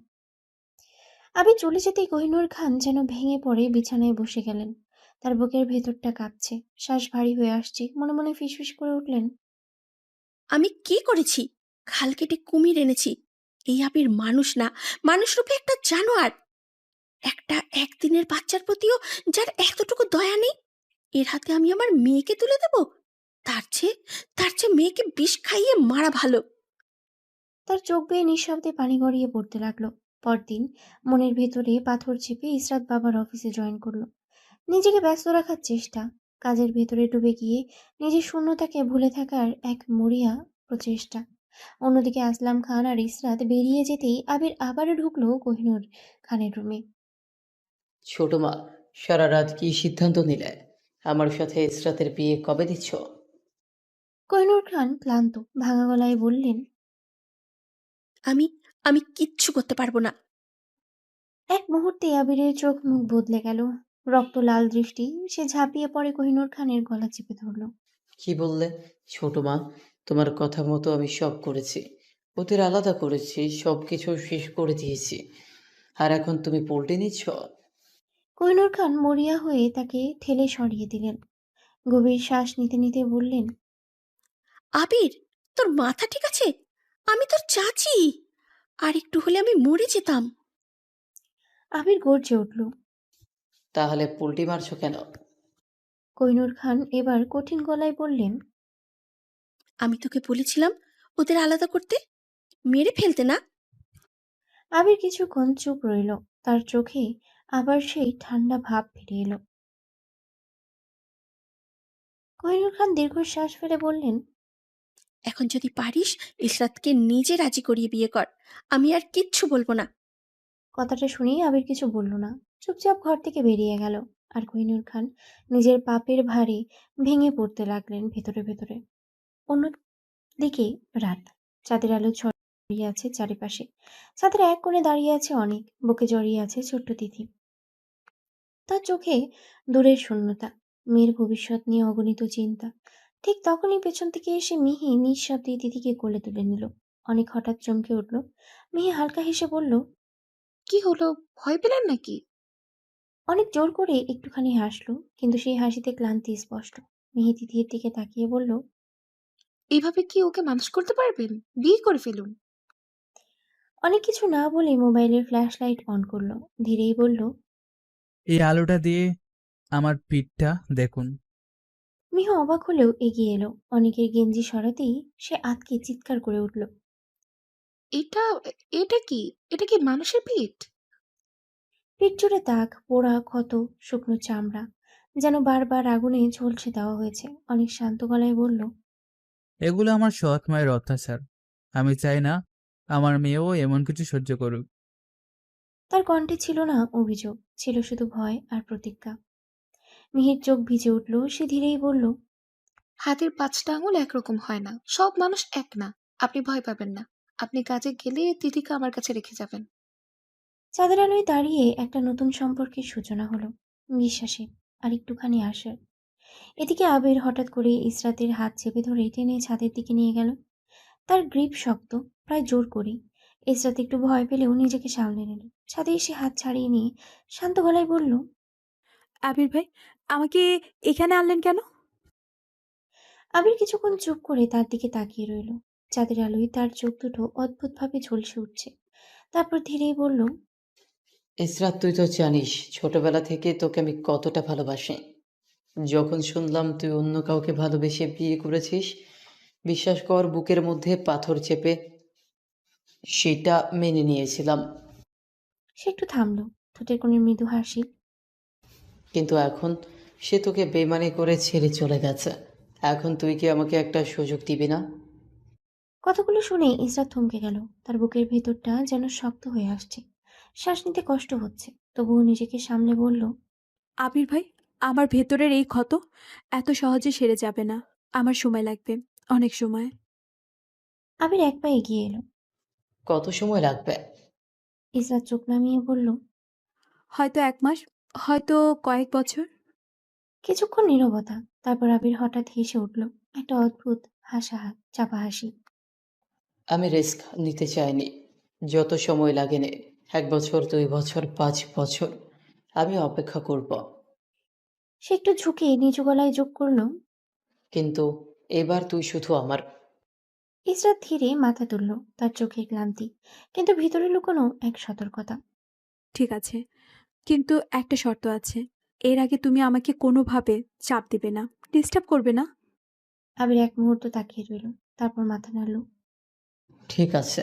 আবির চলে যেতেই কোহিনূর খান যেন ভেঙে পড়ে বিছানায় বসে গেলেন। তার বুকের ভেতরটা কাঁপছে, শ্বাস ভারী হয়ে আসছে। মনে মনে ফিসফিস করে উঠলেন, আমি কি করেছি? খাল কেটে কুমির এনেছি। এই আবির মানুষ না, মানুষ রূপে একটা জানোয়ার। একটা একদিনের বাচ্চার প্রতিও যার এতটুকু দয়া নেই, এর হাতে আমি আমার মেয়েকে তুলে দেব? তার চেয়ে মেয়েকে বিষ খাইয়ে মারা ভালো। তার চোখ বেয়ে নিঃশব্দে পানি গড়িয়ে পড়তে লাগলো। পরদিন মনের ভেতরে পাথর চেপে ইসরাত বাবার অফিসে জয়েন করলো। নিজেকে ব্যস্ত রাখার চেষ্টা, কাজের ভেতরে ডুবে গিয়ে নিজের শূন্যতাকে ভুলে থাকার এক মরিয়া প্রচেষ্টা। অন্যদিকে আসলাম খান আর ইসরাত বেরিয়ে যেতেই আবির আবারও ঢুকলো কোহিনূর খানের রুমে। ছোট মা, সারা রাত কি সিদ্ধান্ত নিলে? আমার সাথে ইসরাতের বিয়ে কবে দিচ্ছ? কোহিনূর খান ক্লান্ত ভাঙা গলায় বললেন, আমি আমি কিচ্ছু করতে পারবো না। এক মুহূর্তে আবিরের চোখ মুখ বদলে গেল। রক্ত লাল দৃষ্টি। সে ঝাঁপিয়ে পড়ে কোহিনূর খানের গলা চেপে ধরল। কি বললে? ছোট মা, তোমার কথা মতো আমি সব করেছি। ওদের আলাদা করেছি, সব কিছু শেষ করে দিয়েছি। আর এখন তুমি পল্টে নিচ্ছ? কোহিনূর খান মরিয়া হয়ে তাকে ঠেলে সরিয়ে দিলেন। গভীর শ্বাস নিতে নিতে বললেন, আবির, তোর মাথা ঠিক আছে? আমি তোর চাচি। আর একটু হলে আমি মরে যেতাম। আবির গর্জে উঠল। তাহলে পোল্টি মারছো কেন? কোহিনূর খান এবার কঠিন গলায় বললেন, আমি তোকে বলেছিলাম ওদের আলাদা করতে, মেরে ফেলতে না। আবির কিছুক্ষণ চুপ রইল। তার চোখে আবার সেই ঠান্ডা ভাব ফিরে এলো। কোহিনূর খান দীর্ঘশ্বাস ফেলে বললেন, এখন যদি পারিস ইসরাতকে নিজে রাজি করিয়ে বিয়ে কর। আমি আর কিচ্ছু বলবো না। কথাটা শুনেই আবির কিছু বলল না, চুপচাপ ঘর থেকে বেরিয়ে গেল। আর কোহিনূর খান নিজের পাপের ভারে ভেঙে পড়তে লাগলেন ভেতরে ভেতরে। অন্যদিকে রাত, চাঁদের আলো ছড়িয়ে আছে চারিপাশে। ছাদের এক কোণে দাঁড়িয়ে আছে অনেক, বুকে জড়িয়ে আছে ছোট্ট তিথি। তার চোখে দূরের শূন্যতা, মেয়ের ভবিষ্যৎ নিয়ে অগণিত চিন্তা। ঠিক তখনই পেছন থেকে এসে মিহি নিঃশব্দে তিথিকে কোলে তুলে নিল। অনেক হঠাৎ চমকে উঠল। মিহি হালকা হেসে বলল, কি হলো, ভয় পেলেন নাকি? অনেক জোর করে একটুখানি হাসলো, কিন্তু সেই হাসিতে ক্লান্তি স্পষ্ট। মিহি তিথির দিকে তাকিয়ে বলল, এইভাবে কি ওকে মানুষ করতে পারবেন? বিয়ে করে ফেলুন। অনেক কিছু না বলে মোবাইলের ফ্ল্যাশ লাইট অন করলো। ধীরেই বলল, এই আলোটা দিয়ে আমার পিঠটা দেখুন। মিহু অবাক হলেও এগিয়ে এলো। অনেকের গেঞ্জি সরাতেই সে আতকে চিৎকার করে উঠল। এটা এটা কি? এটা কি মানুষের পিঠ? পিঠ জুড়ে দাগ, পোড়া ক্ষত, শুকনো চামড়া, যেন বারবার আগুনে ঝলসে দেওয়া হয়েছে। অনেক শান্ত গলায় বলল, এগুলো আমার সৎ মায়ের অত্যাচার। আমি চাই না আমার মেয়েও এমন কিছু সহ্য করুক। তার কণ্ঠে ছিল না অভিযোগ, ছিল শুধু ভয় আর প্রতিজ্ঞা। মিহির চোখ ভিজে উঠল। সে ধীরেই বলল, হাতের 5টা আঙুল একরকম হয় না, সব মানুষ এক না। আপনি ভয় পাবেন না। আপনি কাজে গেলে তিথিকে আমার কাছে রেখে যাবেন। চাঁদের আলোয় দাঁড়িয়ে একটা নতুন সম্পর্কের সূচনা হলো, বিশ্বাসে আর একটুখানি আশার। এদিকে আবির হঠাৎ করে ইসরাতের হাত চেপে ধরে টেনে ছাদের দিকে নিয়ে গেল। তার গ্রিপ শক্ত, প্রায় জোর করেই। ইসরাত একটু ভয় পেলেও নিজেকে সামলে নিল। ছাদে এসে হাত ছাড়িয়ে নিয়ে শান্ত গলায় বলল, আবির ভাই, আমাকে এখানে আনলেন কেন? আবির কিছুক্ষণ চুপ করে তার দিকে তাকিয়ে রইল। চাঁদের আলোয় তার চোখ দুটো অদ্ভুতভাবে ঝলসে উঠছে। তারপর ধীরেই বলল, ইসরাত, তুই তো জানিস ছোটবেলা থেকে তোকে আমি কতটা ভালোবাসি। যখন শুনলাম তুই অন্য কাউকে ভালোবেসে বিয়ে করেছিস, বিশ্বাস কর বুকের মধ্যে পাথর চেপে সেটা মেনে নিয়েছিলাম। সে একটু থামলো, ঠোঁটের কোণে মৃদু হাসি। কিন্তু এখন সে তোকে বেইমানি করে ছেড়ে চলে গেছে। এখন তুই কি আমাকে একটা সুযোগ দিবি না? কথাগুলো শুনে ইসরাত থমকে গেল। তার বুকের ভেতরটা যেন শক্ত হয়ে আসছে। শ্বাস নিতে কষ্ট হচ্ছে, তবুও নিজেকে সামলে বলল, আবির ভাই, আমার ভেতরের এই ক্ষত এত সহজে সেরে যাবে না। আমার সময় লাগবে, অনেক সময়। আবির এক পা এগিয়ে এলো। কত সময় লাগবে? ইসরাত চোখ নামিয়ে বলল, হয়তো 1 মাস, হয়তো কয়েক বছর। কিছুক্ষণ নীরবতা। তারপর আবির হঠাৎ হেসে উঠল, একটা অদ্ভুত চাপা হাসি। আমি রিস্ক নিতে চাইনি। যত সময় লাগে নে, 1 বছর, 2 বছর, 5 বছর, আমি অপেক্ষা করব। সে একটু ঝুঁকে নিচু গলায় যোগ করলো, কিন্তু এবার তুই শুধু আমার। ইসরাত ধীরে মাথা তুলল, তার চোখে ক্লান্তি, কিন্তু ভিতরে লুকোনো এক সতর্কতা। ঠিক আছে, কিন্তু একটা শর্ত আছে। এর আগে তুমি আমাকে কোনোভাবে চাপ দিবে না, ডিস্টার্ব করবে না। আবির এক মুহূর্ত তাকিয়ে রইল, তারপর মাথা নাড়ল। ঠিক আছে।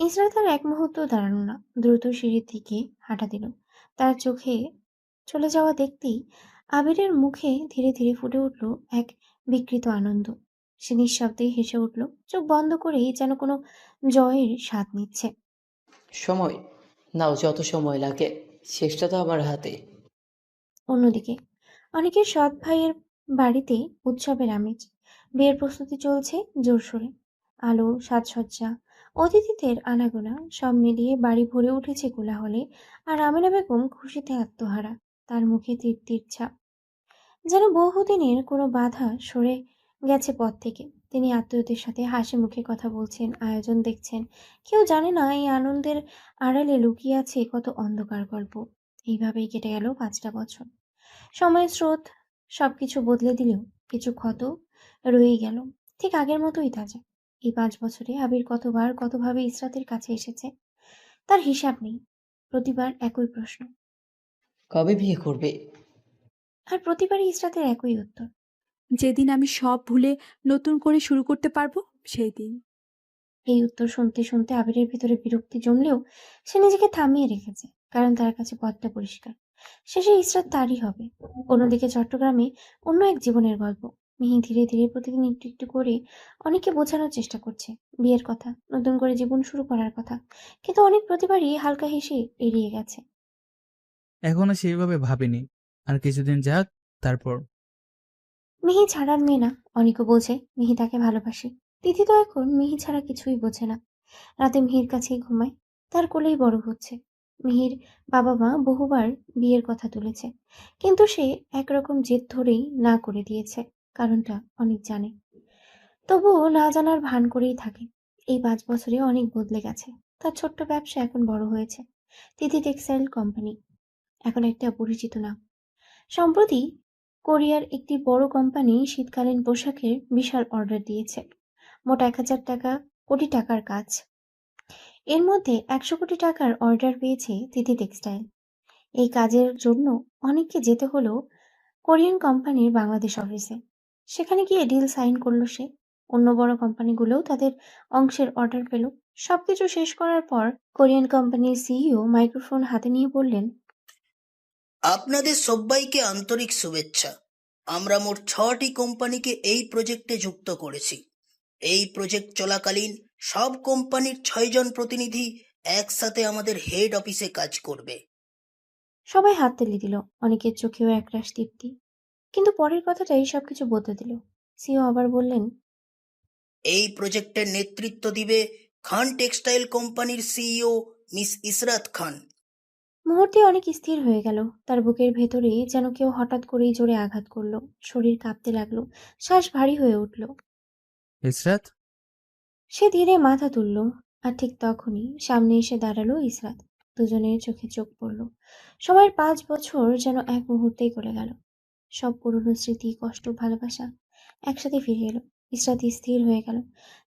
ইসরাত আর এক মুহূর্ত দাঁড়ানো না, দ্রুত সিঁড়ির দিকে হাঁটা দিল। তার চোখে চলে যাওয়া দেখতেই আবিরের মুখে ধীরে ধীরে ফুটে উঠল এক বিকৃত আনন্দ। সে নিঃশব্দেই হেসে উঠল, চোখ বন্ধ করেই যেন কোনো জয়ের স্বাদ নিচ্ছে। সময় নাও, যত সময় লাগে, শেষটা তো আমার হাতে। অন্যদিকে অনেকের সৎ ভাইয়ের বাড়িতে উৎসবের আমেজ। বিয়ের প্রস্তুতি চলছে জোরসোরে। আলো, সাজসজ্জা, অতিথিদের আনাগোনা সব মিলিয়ে বাড়ি ভরে উঠেছে কোলাহলে। আর আমেনা বেগম খুশিতে আত্মহারা, তার মুখে তৃপ্তির ছাপ। যেন বহুদিনের কোনো বাধা সরে গেছে পথ থেকে। তিনি আত্মীয়দের সাথে হাসি মুখে কথা বলছেন, আয়োজন দেখছেন। কেউ জানে না এই আনন্দের আড়ালে লুকিয়ে আছে কত অন্ধকার গল্প। এইভাবেই কেটে গেল 5টা বছর। সময়ের স্রোত সবকিছু বদলে দিলেও কিছু ক্ষত রয়েই গেল, ঠিক আগের মতোই তাজা। এই 5 বছরে আবির কতবার কতভাবে ইসরাতের কাছে এসেছে, তার হিসাব নেই। প্রতিবার একই প্রশ্ন, কবে বিয়ে করবে? আর প্রতিবারই ইসরাতের একই উত্তর, যেদিন আমি সব ভুলে নতুন করে শুরু করতে পারবো, সেই দিন। এই উত্তর শুনতে শুনতে আবিরের ভিতরে বিরক্তি জমলেও সে নিজেকে থামিয়ে রেখেছে, কারণ তার কাছে পথটা পরিষ্কার। শেষে ইসরাত তারই হবে। অন্যদিকে চট্টগ্রামে অন্য এক জীবনের গল্প। মিহি ধীরে ধীরে প্রতিদিন একটু একটু করে অনেককে বোঝানোর চেষ্টা করছে বিয়ের কথা, নতুন করে জীবন শুরু করার কথা, কিন্তু অনেক প্রতিবারই হালকা হেসে এড়িয়ে গেছে। এখনো সেইভাবে ভাবিনি, আর কিছুদিন যাক, তারপর। মিহি ছাড়ার মেয়ে না, অনেকও বোঝে মিহি তাকে ভালোবাসে। তিথি তো এখন মিহি ছাড়া কিছুই বোঝে না। রাতে মিহির কাছেই ঘুমায়, তার কোলেই বড় হচ্ছে। মিহির বাবা মা বহুবার বিয়ের কথা তুলেছে, কিন্তু সে একরকম জেদ ধরেই না করে দিয়েছে। কারণটা অনেক জানে, তবুও না জানার ভান করেই থাকে। এই 5 বছরে অনেক বদলে গেছে। তার ছোট্ট ব্যবসা এখন বড় হয়েছে। তিথি টেক্সটাইল কোম্পানি এখন একটা পরিচিত নাম। সম্প্রতি কোরিয়ার একটি বড় কোম্পানি শীতকালীন পোশাকের বিশাল অর্ডার দিয়েছে। মোট 1,000 কোটি টাকার কাজ। এর মধ্যে 100 কোটি টাকার অর্ডার পেয়েছে তিথি টেক্সটাইল। এই কাজের জন্য অনেককে যেতে হলো কোরিয়ান কোম্পানির বাংলাদেশ অফিসে। সেখানে গিয়ে ডিল সাইন করলো সে। অন্য বড় কোম্পানিগুলোও তাদের অংশের অর্ডার পেল। সবকিছু শেষ করার পর কোরিয়ান কোম্পানির সিইও মাইক্রোফোন হাতে নিয়ে বললেন, আপনাদের সবাইকে আন্তরিক শুভেচ্ছা। আমরা মোট 6টি কোম্পানিকে এই প্রজেক্টে যুক্ত করেছি। এই প্রজেক্ট চলাকালীন সব কোম্পানির 6 জন প্রতিনিধি একসাথে আমাদের হেড অফিসে কাজ করবে। সবাই হাততালি দিল। অনেকের চোখেও একরাশ তৃপ্তি। কিন্তু পরের কথাটাই সবকিছু বদলে দিল। সিইও আবার বললেন, এই প্রজেক্টের নেতৃত্ব দিবে খান টেক্সটাইল কোম্পানির সিইও মিস ইসরাত খান। মুহূর্তে অনেক স্থির হয়ে গেল। তার বুকের ভেতরে যেন কেউ হঠাৎ করেই জোরে আঘাত করলো। শরীর কাঁপতে লাগলো। শ্বাস ভারী হয়ে উঠল। ইসরাত, সে ধীরে মাথা তুলল। আর ঠিক তখনই সামনে এসে দাঁড়ালো ইসরাত। দুজনের চোখে চোখ পড়ল। সময়ের 5 বছর যেন এক মুহূর্তেই গলে গেল। সব পুরনো স্মৃতি, কষ্ট, ভালোবাসা একসাথে ফিরে এলো। ইসরাত স্থির হয়ে গেল।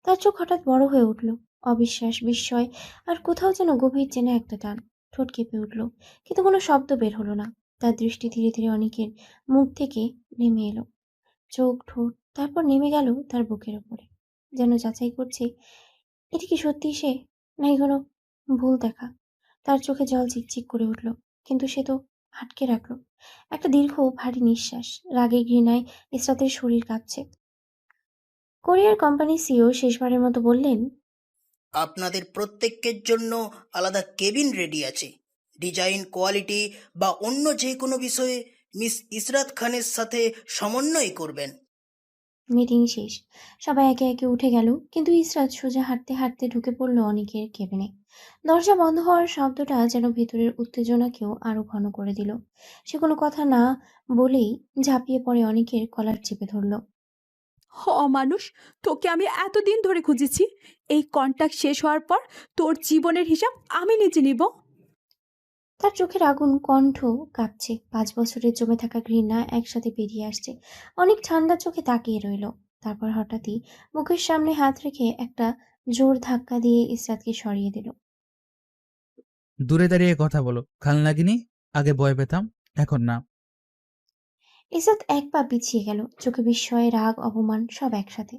তার চোখ হঠাৎ বড় হয়ে উঠল। অবিশ্বাস, বিস্ময় আর কোথাও যেন গভীর চেনা একটা টান। ঠোঁট কেঁপে উঠল, কিন্তু কোনো শব্দ বের হলো না। তার দৃষ্টি ধীরে ধীরে অনেকের মুখ থেকে নেমে এলো। চোখ, ঠোঁট, তারপর নেমে গেল তার বুকের ওপরে। যেন যাচাই করছে, এটা কি সত্যি সে, নাকি কোনো ভুল দেখা। তার চোখে জল চিকচিক করে উঠল, কিন্তু সে তো আটকে রাখলো একটা দীর্ঘ ভারী নিঃশ্বাস। রাগে ঘৃণায় ইসরাতের শরীর কাঁপছে। কোরিয়ার কোম্পানি সিইও শেষবারের মতো বললেন, আপনাদের প্রত্যেকের জন্য আলাদা কেবিন রেডি আছে। ডিজাইন, কোয়ালিটি বা অন্য যে কোনো বিষয়ে মিস ইসরাত খানের সাথে সমন্বয় করবেন। মিটিং শেষ। সবাই একে একে উঠে গেল, কিন্তু ইসরাত সোজা হাঁটতে হাঁটতে ঢুকে পড়ল অনেকের কেবিনে। দরজা বন্ধ হওয়ার শব্দটা যেন ভেতরের উত্তেজনাকেও আরো ঘন করে দিল। সে কোনো কথা না বলেই ঝাঁপিয়ে পড়ে অনেকের কলার চেপে ধরল। অমানুষ, তোকে আমি এতদিন ধরে খুঁজেছি। এই কন্ট্যাক্ট শেষ হওয়ার পর তোর জীবনের হিসাব আমি নিজে নিব। তার চোখের আগুন, কণ্ঠ কাঁপছে। 5 বছরের জমে থাকা ঘৃণা একসাথে বেরিয়ে আসছে। অনেক ঠান্ডা চোখে তাকিয়ে রইল। তারপর হঠাৎই মুখের সামনে হাত রেখে একটা জোর ধাক্কা দিয়ে ইসরাতকে সরিয়ে দিল। দূরে দাঁড়িয়ে কথা বলো। খালনাগিনী, আগে ভয় পেতাম, এখন না। ইসরাত এক পা পিছিয়ে গেল। চোখে বিস্ময়, রাগ, অপমান সব একসাথে।